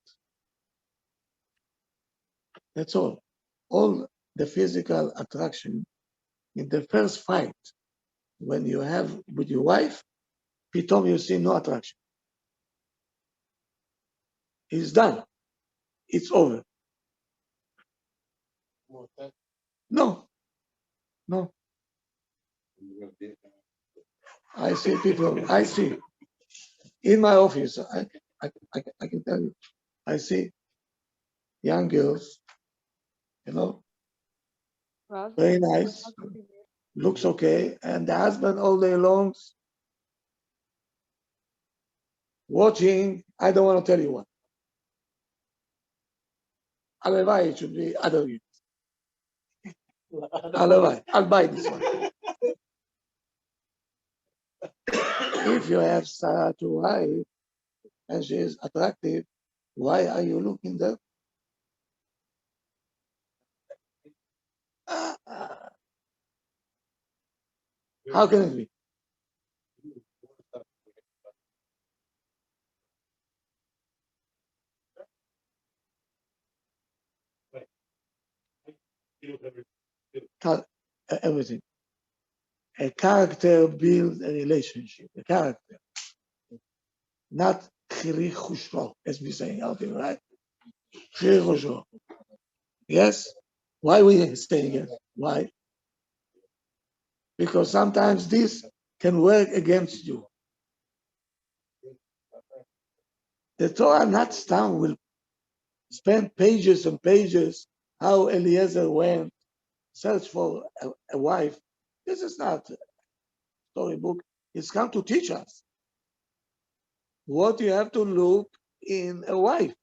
That's all. All the physical attraction in the first fight, when you have with your wife, Pitom you see no attraction. It's done. It's over. No, no. I see people. I see in my office. I can tell you. I see young girls. You know, very nice, looks okay, and the husband all day long watching. I don't want to tell you what. Otherwise, it should be other gifts. Otherwise, I'll buy this one. If you have Sarah to wife and she is attractive, why are you looking there? How can it be? Everything. A character builds a relationship. A character, not chirichusho, as we say out here, right? Chirichusho. Yes. Why we saying it? Why? Because sometimes this can work against you. The Torah not stam will spend pages and pages how Eliezer went search for a wife. This is not a storybook. It's come to teach us what you have to look in a wife.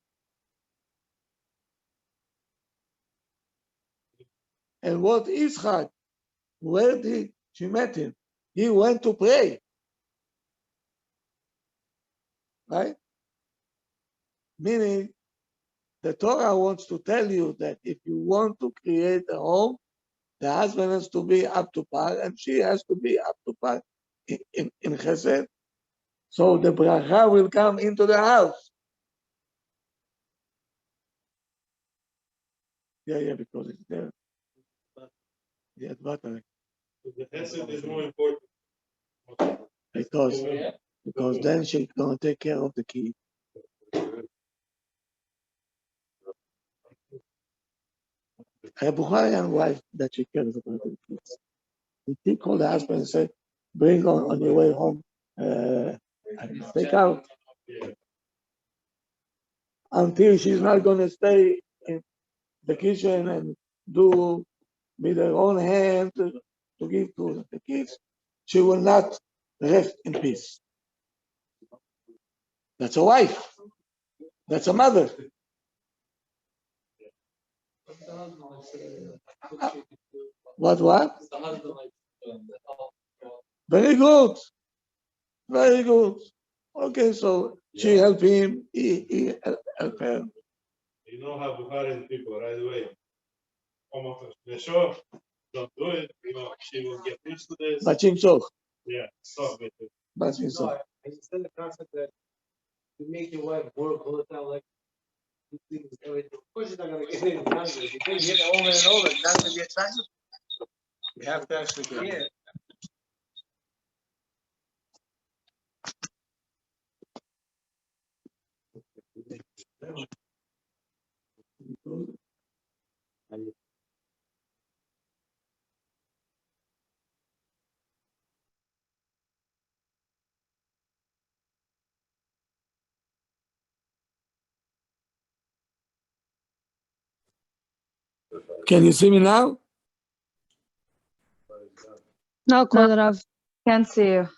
And what Yitzchak, where did she met him? He went to pray. Right? Meaning, the Torah wants to tell you that if you want to create a home, the husband has to be up to par and she has to be up to par in chesed. So the bracha will come into the house. Yeah, because it's there. Yeah, battery. The hesed is more important. Because then she's gonna take care of the kid. A Bukharian wife that she cares about the kids. He called the husband and said, "Bring on your way home, take out until she's not gonna stay in the kitchen and do with her own hand to give to the kids. She will not rest in peace." That's a wife. That's a mother. What? Very good. Very good. Okay, so she helped him, he helped her. You know how Bukhari people right away. Come off the show, don't do it. You know, she will get used to this. Bachim soch. Yeah, stop it. Bachim soch. I understand the concept that to make your wife work all the time, like things, everything. Of course, you're not gonna get any younger. If you get older and older, you're not gonna be attractive. You have to actually get. Yeah. Can you see me now? No, Kvod Rav. Can't see you.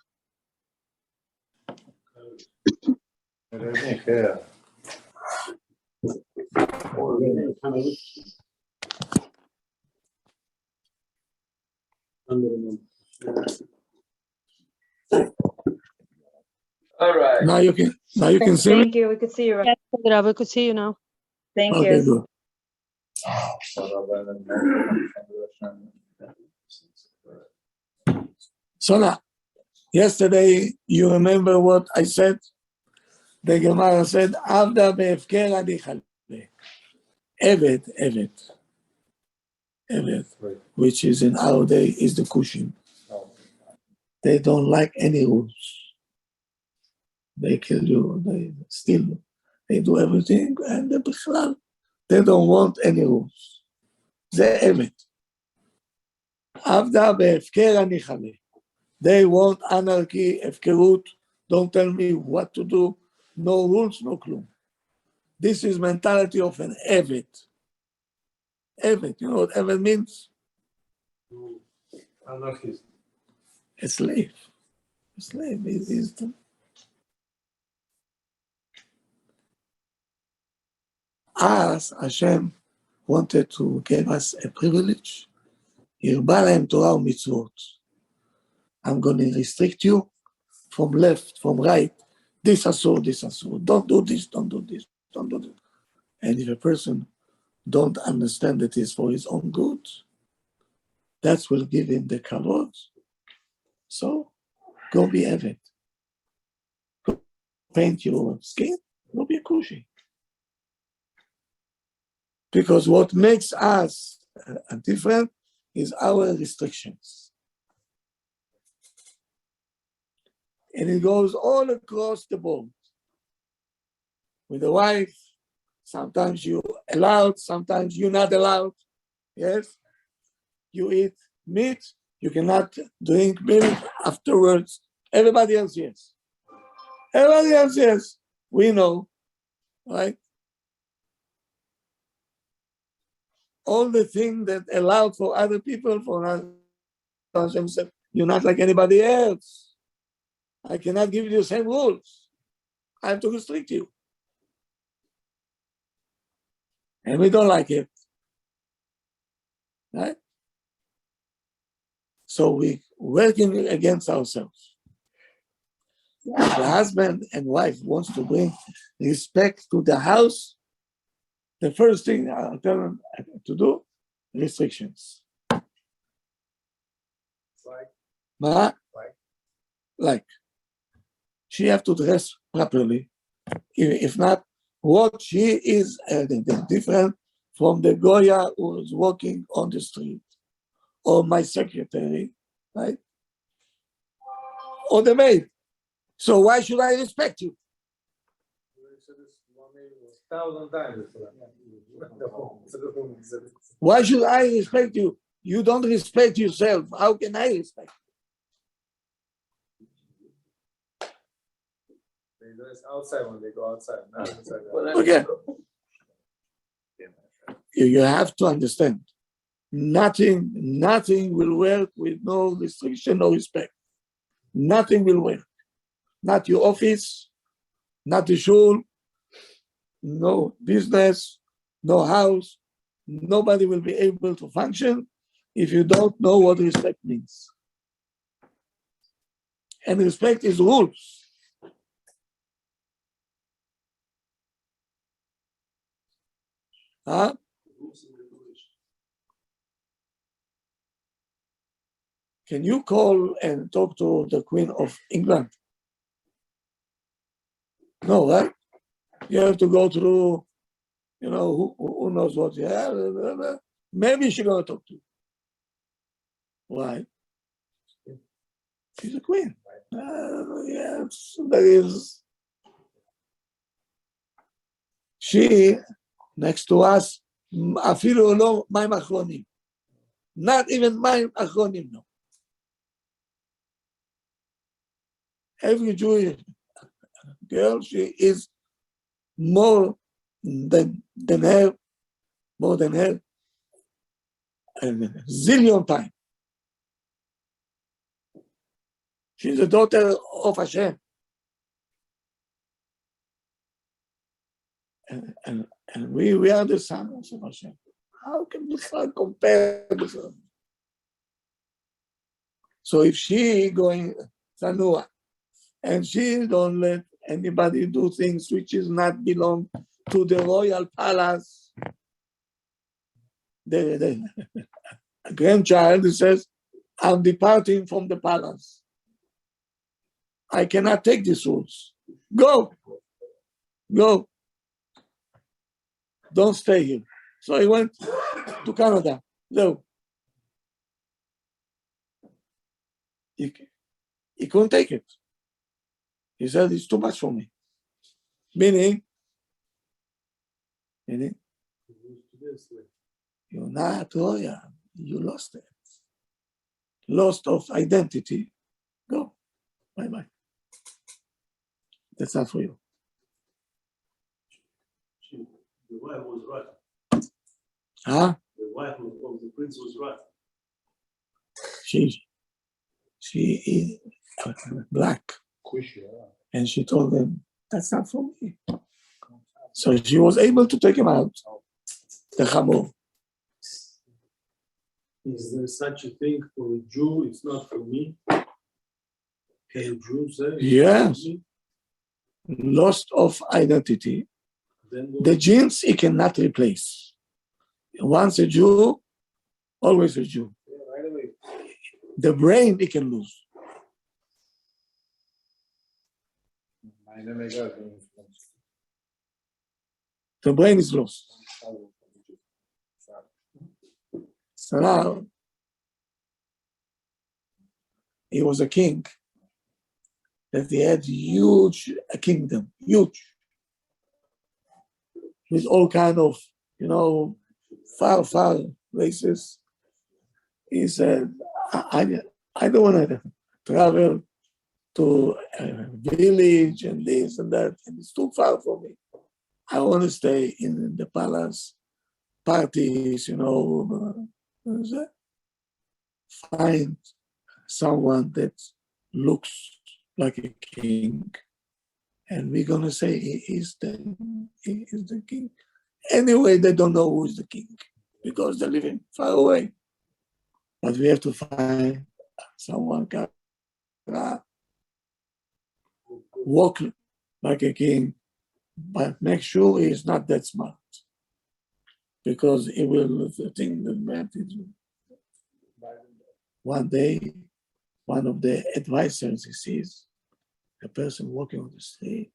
All right. Now you can see me. Thank you. We could see you. Rabbi. Yes, Kvod Rav, we could see you now. Thank Okay, you. good. So now, yesterday, you remember what I said? The Gemara said, Avda be'efker adichale. Evet, which is in our day, is the Kushim. They don't like any rules. They kill you, they steal, they do everything, and they don't want any rules. זה אמת. עבדה בהפקר הניחלה. They want anarchy, הפקרות, don't tell me what to do, no rules, no כלום. This is mentality of an evet. Evet, you know what evet means? Anarchist. A slave. A slave is us, Hashem wanted to give us a privilege. הרבה להם תורה ומצוות. I'm going to restrict you from left, from right. This asur, this asur. Don't do this, don't do this, don't do this. And if a person don't understand that it's for his own good, that will give him the kavod. So, go be evet. Go paint your skin, go be a kushi. Because what makes us different is our restrictions. And it goes all across the board. With the wife, sometimes you're allowed, sometimes you're not allowed. Yes? You eat meat, you cannot drink milk afterwards. Everybody else, yes. Everybody else, yes. We know, right? All the things that allowed for other people, for us, Hashem said, you're not like anybody else. I cannot give you the same rules. I have to restrict you. And we don't like it. Right? So we working against ourselves. If the husband and wife wants to bring respect to the house, the first thing I'll tell them to do, restrictions. Like. She have to dress properly. If not, what she is different from the Goya who is walking on the street, or my secretary, right? Or the maid. So why should I respect you? 1,000 times. Why should I respect you? You don't respect yourself. How can I respect you? They dress outside when they go outside, not inside. Okay. You have to understand. Nothing will work with no restriction, no respect. Nothing will work. Not your office, not the shul, no business, no house. Nobody will be able to function if you don't know what respect means. And respect is rules. Huh? Can you call and talk to the Queen of England? No, right? You have to go through, who knows what. Yeah, maybe she's going to talk to you. Why? She's a queen. Yes, there is. She, next to us, אפילו לא מים אחרונים. Not even מים אחרונים, no. Every Jewish girl, she is more than her, a zillion times. She's the daughter of Hashem. And we are the sons of Hashem. How can we compare this? So if she going Sanua, and she don't let anybody do things which is not belong to the royal palace, the grandchild says, I'm departing from the palace. I cannot take these rules. Go. Don't stay here. So he went to Canada. No. He couldn't take it. He said, it's too much for me. Meaning, you're not royal. You lost it. Lost of identity. Go. Bye-bye. That's not for you. The wife was right. Huh? The wife of the prince was right. She is black. And she told him, that's not for me. So she was able to take him out. The Haimoff. Is there such a thing for a Jew? It's not for me. Can a Jew say? Yes. Lost of identity. The genes he cannot replace. Once a Jew, always a Jew. Right away. The brain he can lose. The brain is lost. So now, he was a king that he had a kingdom, huge, with all kind of, far places. He said, I don't want to travel to a village and this and that, and it's too far for me. I want to stay in the palace, parties, find someone that looks like a king, and we're going to say he is the king. Anyway, they don't know who is the king because they're living far away. But we have to find someone can walk like a king, but make sure he is not that smart, because he will think that one day, one of the advisors, he sees a person walking on the street.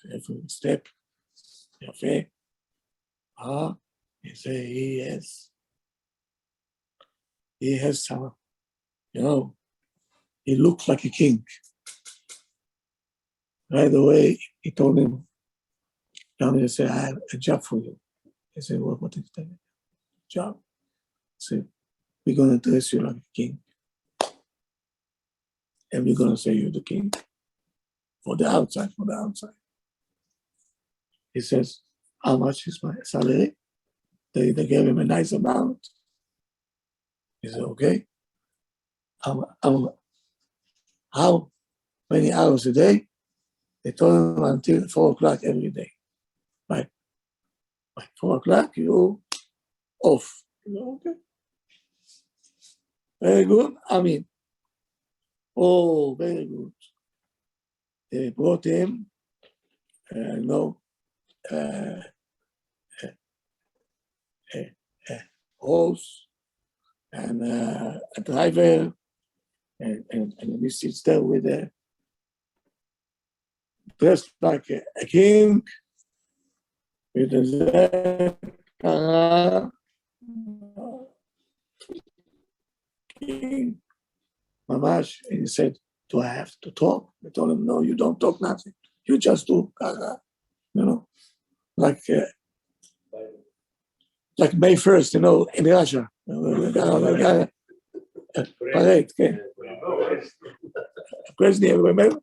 Every step, he say he has some, he looks like a king. Right away, he told him, he said, I have a job for you. He said, what is that job? He said, we're going to dress you like a king. And we're going to say you're the king. For the outside. He says, how much is my salary? They gave him a nice amount. He said, okay. How many hours a day? They told him until 4 o'clock every day. By 4 o'clock, you off. Okay. Very good. Very good. They brought him, a horse and a driver, and he sits there with dressed like a king, with a king, Mamash, and he said, do I have to talk? I told him, no, you don't talk nothing. You just do, like May 1st, in Russia. Parade, okay. President, remember?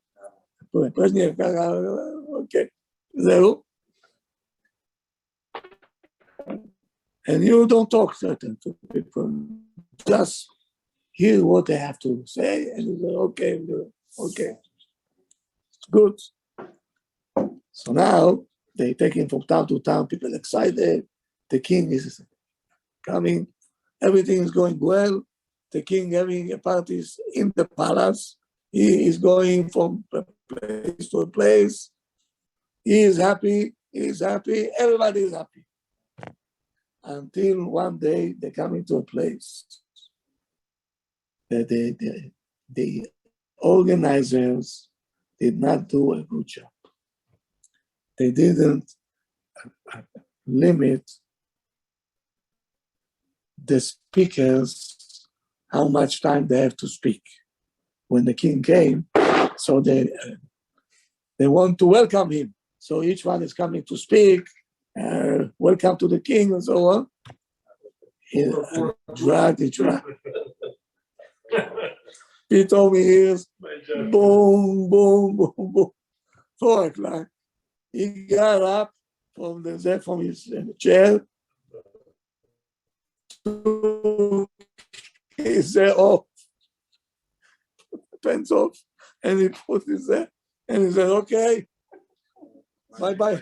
President, okay. Zero. And you don't talk certain to people. Just hear what they have to say, and you say, okay, good. So now they take him from town to town, people excited. The king is coming, everything is going well. The king having a parties in the palace. He is going from place to a place. He is happy, everybody is happy. Until one day they come into a place that the organizers did not do a good job. They didn't limit the speakers how much time they have to speak. When the king came, so they want to welcome him. So each one is coming to speak, welcome to the king and so on. He drag. He told me here's boom, boom, boom, boom. 4 o'clock. He got up from his chair. He said, "Oh, pants off," and he put his there, and he said, "Okay, bye bye.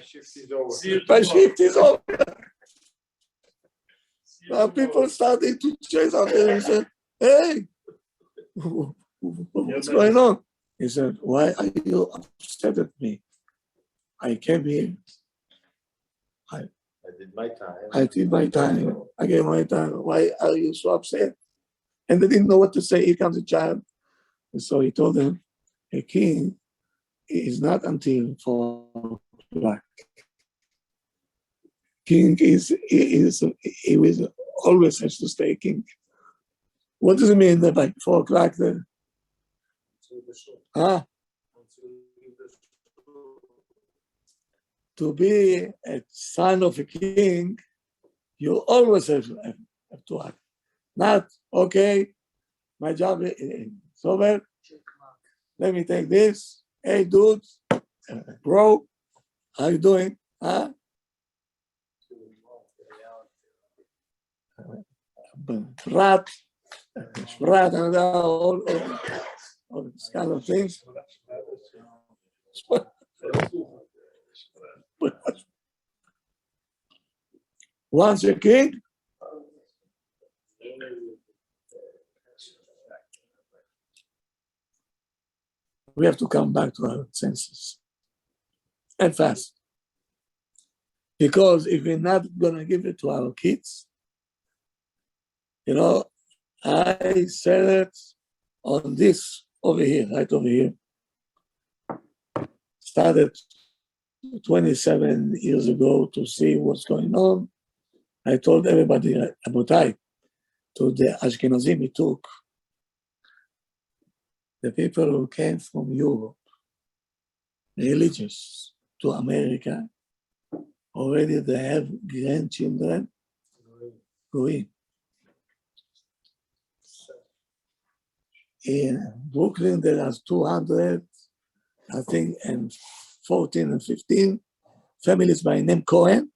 My shift is over." Now people started to chase after him and said, "Hey, what's going on?" He said, "Why are you upset at me? I came here. I did my time. I did my time. I gave my time. Why are you so upset?" And they didn't know what to say. Here comes a child. And so he told them, a king is not until 4 o'clock. King he will always has to stay king. What does it mean that by 4 o'clock then? Huh? To be a son of a king, you always have to act. Not, okay, my job is over. Let me take this. Hey, dude, bro, how you doing? Huh? Rat, and all these kind of things. Once a king, we have to come back to our senses and fast. Because if we're not going to give it to our kids, I said it on this over here, right over here. Started 27 years ago to see what's going on. I told everybody, Abotai, to the Ashkenazim, it took the people who came from Europe, religious, to America. Already they have grandchildren going. In Brooklyn, there are 200, I think, and 14 and 15 families by name Cohen,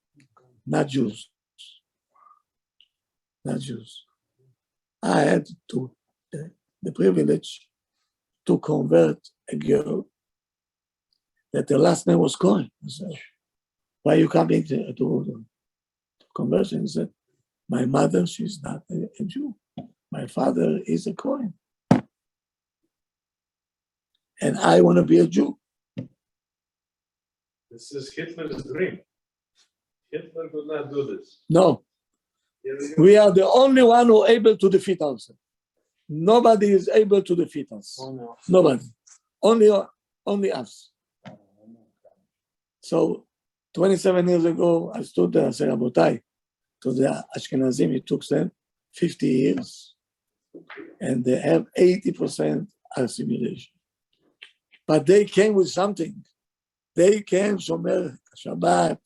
not Jews. Not Jews. I had the privilege to convert a girl that the last name was Cohen. I said, "Why are you coming to conversion?" He said, "My mother, she's not a Jew. My father is a Cohen. And I want to be a Jew." This is Hitler's dream. Hitler could not do this. No. We are the only one who are able to defeat ourselves. Nobody is able to defeat us. Oh, no. Nobody. Only us. So 27 years ago, I stood there and said, Abotai, to the Ashkenazim, it took them 50 years. And they have 80% assimilation. But they came with something. They came Shomer Shabbat,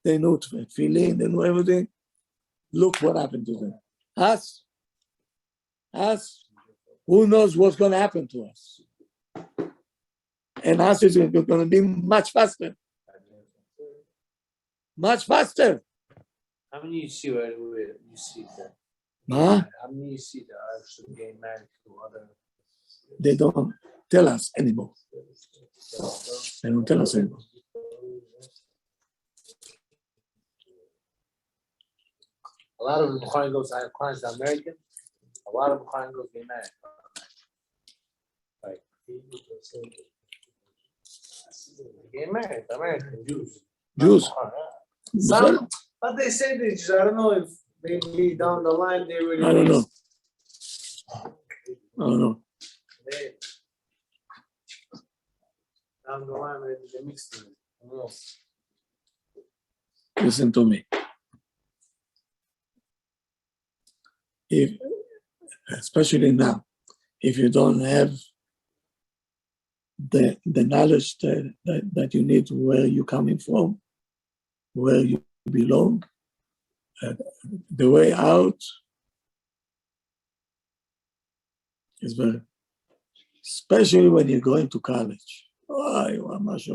they knew Tefillin, they knew everything. Look what happened to them. Us, who knows what's going to happen to us? And us is going to be much faster. Much faster. How many you see where you see that? Huh? How many you see that are actually getting married to other? They don't tell us anymore. They don't tell us anymore. A lot of Bukhari goes, I have clients that are American. A lot of Bukhari goes get married. Like, get married, American Jews. Jews. Some, but they say they just, I don't know if maybe down the line they really. I don't know. I don't know. They, down the line maybe they mixed it. I don't know. Listen to me. If, especially now, if you don't have the knowledge that you need where you're coming from, where you belong, the way out is very, especially when you're going to college. It's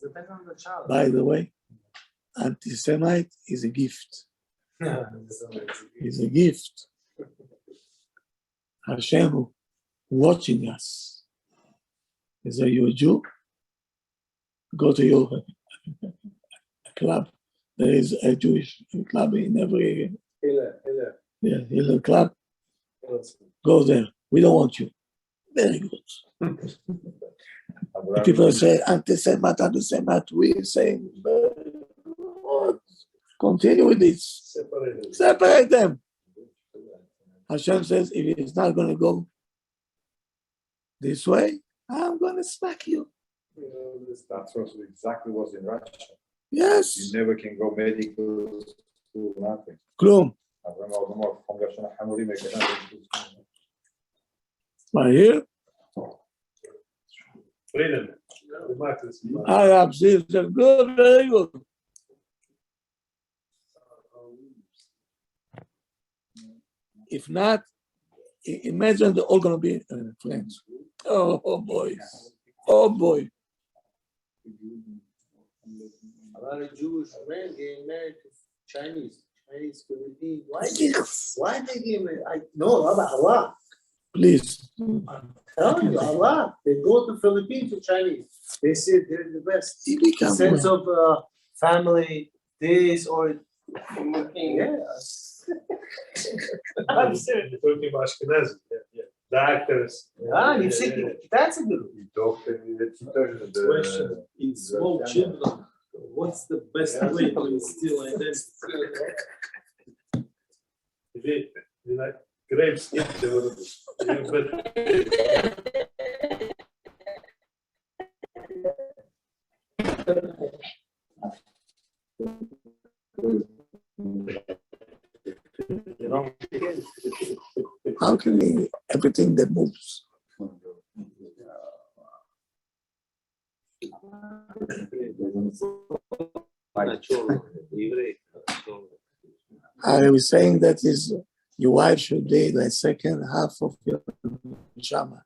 depends on the child. By the way, anti-Semite is a gift. It's a gift. Hashem watching us. Is that you're a Jew? Go to your club. There is a Jewish club in every Hillel club. Go there. We don't want you. Very good. People say anti-Semite. We say, continue with this. Separate them. Hashem says, if it's not going to go this way, I'm going to smack you. That's also exactly what's in Russia. Yes. You never can go medical school, nothing. Klum. But here, Freedom. Arab says, good, very good. If not, imagine they're all going to be friends. Oh, boy. Oh, boy. A lot of Jewish men getting married to Chinese Philippines. Why they get married? I know about a lot. Please. I'm telling you, a lot. They go to Philippines to Chinese. They say they're the best. Sense of family, this or yes. I'm serious. Talking about Ashkenazi. Yeah. Doctors. You see, that's a good Question in small children, what's the best way to instill identity? If you like grapes, they will How can we, everything that moves? I was saying that is your wife should be the second half of your neshama.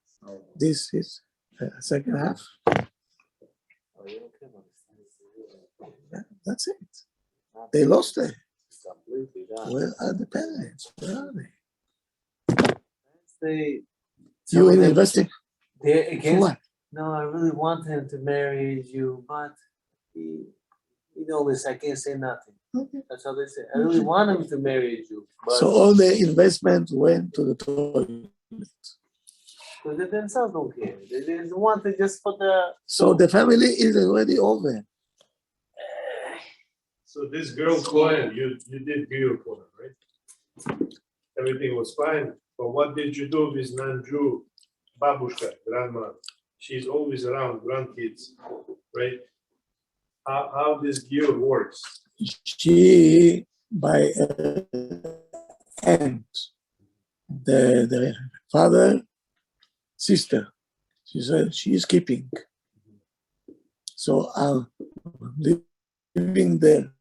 This is the second half. That's it. They lost it. Where are the parents? Where are they? You investing? They're For against. what? No, I really want him to marry you, but he, listen, I can't say nothing. Okay. That's how they say. I really want him to marry you, but So all the investment went to the toilet. because they themselves don't care. They just want it just for the. So the family is already over. So this girl Cohen, you did good for her, right? Everything was fine. But what did you do with non-Jew babushka, grandma? She's always around grandkids, right? How this gear works? She, by aunt, the father, sister, she said she is keeping. So I'm living there,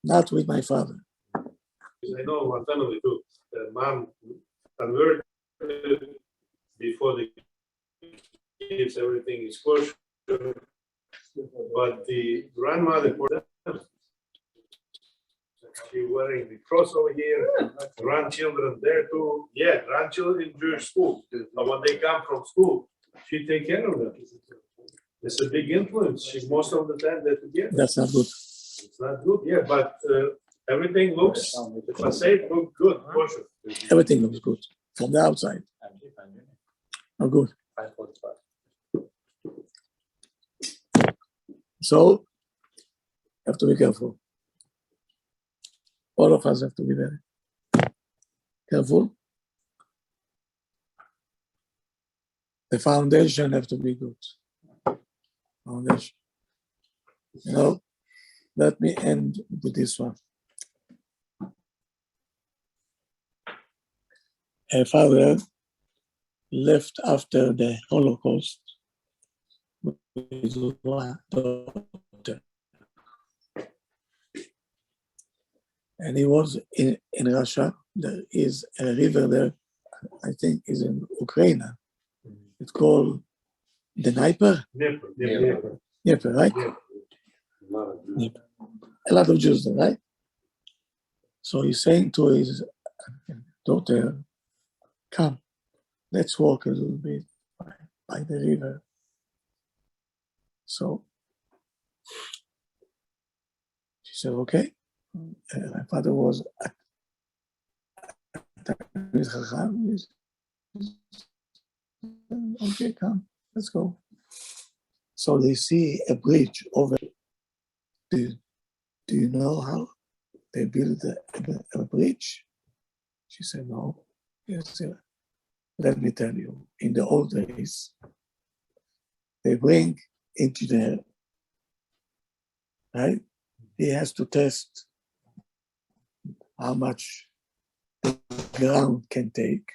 not with my father. I know one family too. The mom converted before the kids, everything is kosher, but but the grandmother, she wearing the cross over here, grandchildren there too. Yeah, grandchildren in Jewish school. But when they come from school, she take care of them. It's a big influence. She most of the time they're together. That's not good. It's not good, yeah, but everything looks, the facade look good. Kosher. Everything looks good from the outside. Oh, good. So, you have to be careful. All of us have to be very careful. The foundation have to be good. Foundation. You know, let me end with this one. A father left after the Holocaust with his daughter. And he was in Russia. There is a river there, I think is in Ukraine. It's called the Dnieper, right? Dnieper. A lot of Jews there, right? So he's saying to his daughter, come, let's walk a little bit by the river. So she said, okay. My father was okay, come, let's go. So they see a bridge over. Do you know how they build a bridge? She said, no. Yes, let me tell you. In the old days, they bring engineer, right? He has to test how much the ground can take.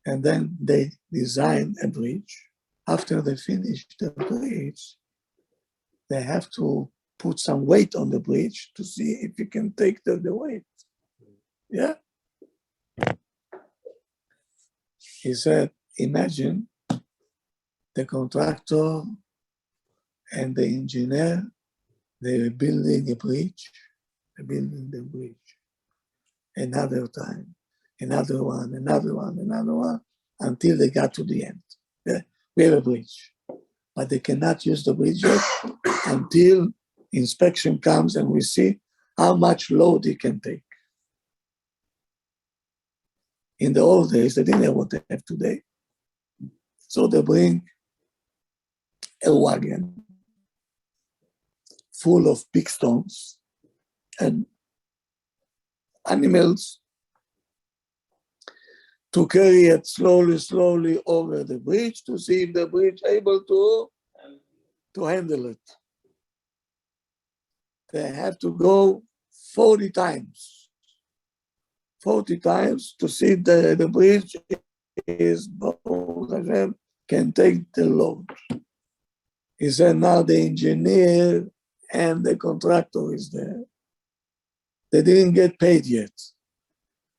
And then they design a bridge. After they finish the bridge, they have to put some weight on the bridge to see if you can take the weight. Yeah? He said, imagine the contractor and the engineer, they're building a bridge, another time, another one, until they got to the end. Yeah? We have a bridge, but they cannot use the bridge yet until inspection comes and we see how much load it can take. In the old days, they didn't have what they have today. So they bring a wagon full of big stones and animals to carry it slowly over the bridge to see if the bridge is able to handle it. They have to go 40 times to see if the bridge is can take the load. He said now the engineer and the contractor is there. They didn't get paid yet.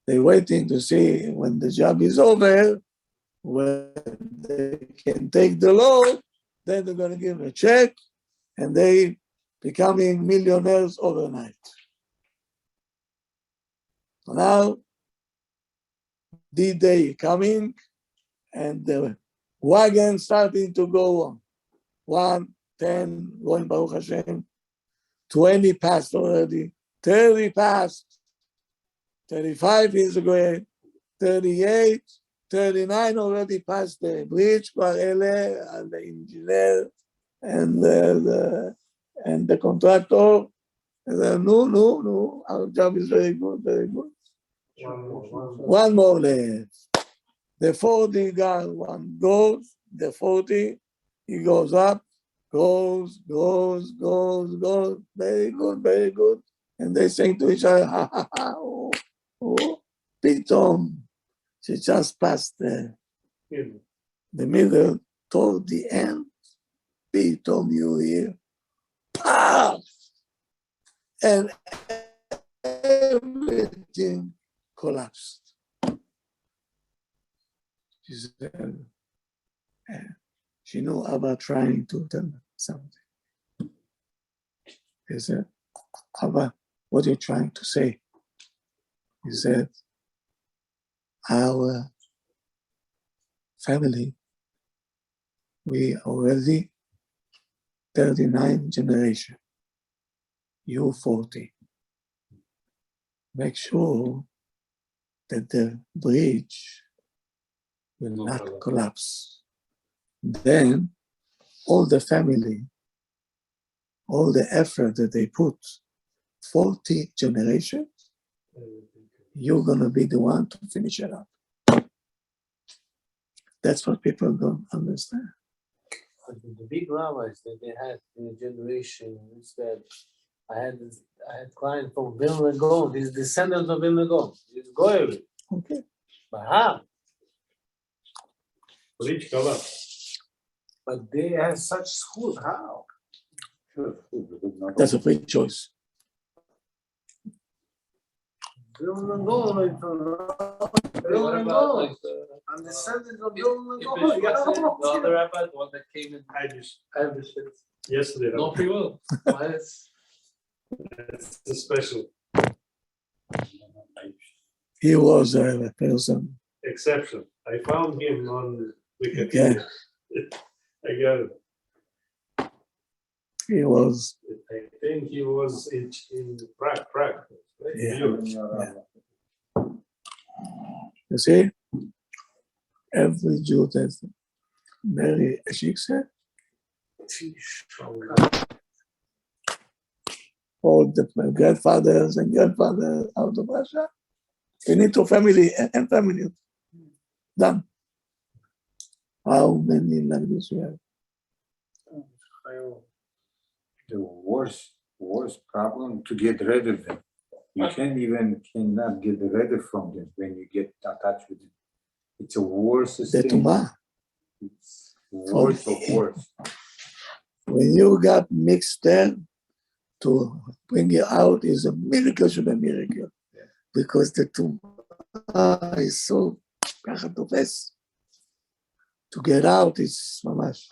They're waiting to see when the job is over, when they can take the load, then they're going to give a check and they becoming millionaires overnight. So now, D-Day coming and the wagon starting to go on. 1, 10, going Baruch Hashem, 20 passed already, 30 passed, 35 is going, 38, 39 already passed the bridge, and the engineer and the contractor. And then, no, our job is very good. One more left. The 40 guy one goes, the 40, he goes up, goes, very good. And they say to each other, Pitom, she just passed the middle toward the end. Pitom, you hear, pow! And everything collapsed. She said, she knew about trying to tell them something. He said, Abba, what are you trying to say? He said, our family, we already 39 generation, you 40. Make sure that the bridge will not collapse. Then all the family, all the effort that they put, 40 generations, you're going to be the one to finish it up. That's what people don't understand. The big rabbis that they had in the generation is that I had client from Vilna Gaon. He's descendant of Vilna Gaon. He's Goyim. Okay. But how? Rich color. But they have such school. How? That's a free choice. Vilna Gaon. Vilna Gaon. I'm descendant of Vilna Gaon. The other rabbi, the one that came in. I just yesterday. No free will. It's a special He was a person. exception. I found him on Wikipedia. I got it. He was. I think he was in Prague. Right? Yeah. Europe. You see, every Jew that marry a shiksa, all the grandfathers and grandfathers out of Russia, finito family and family. Done. How many languages we have? The worst problem to get rid of them. You cannot get rid of from them when you get attached with them. It's a worse The thing. Tumah. It's worse of worse. When you got mixed there, to bring you out is a miracle, should be a miracle. Yeah. Because the Tumah is so kachatofes. To get out is mamash.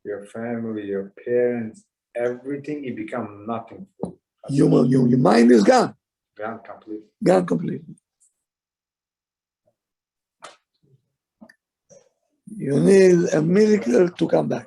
Your family, your parents, everything, it become nothing for Your mind is gone. gone completely. Gone completely. You need a miracle to come back.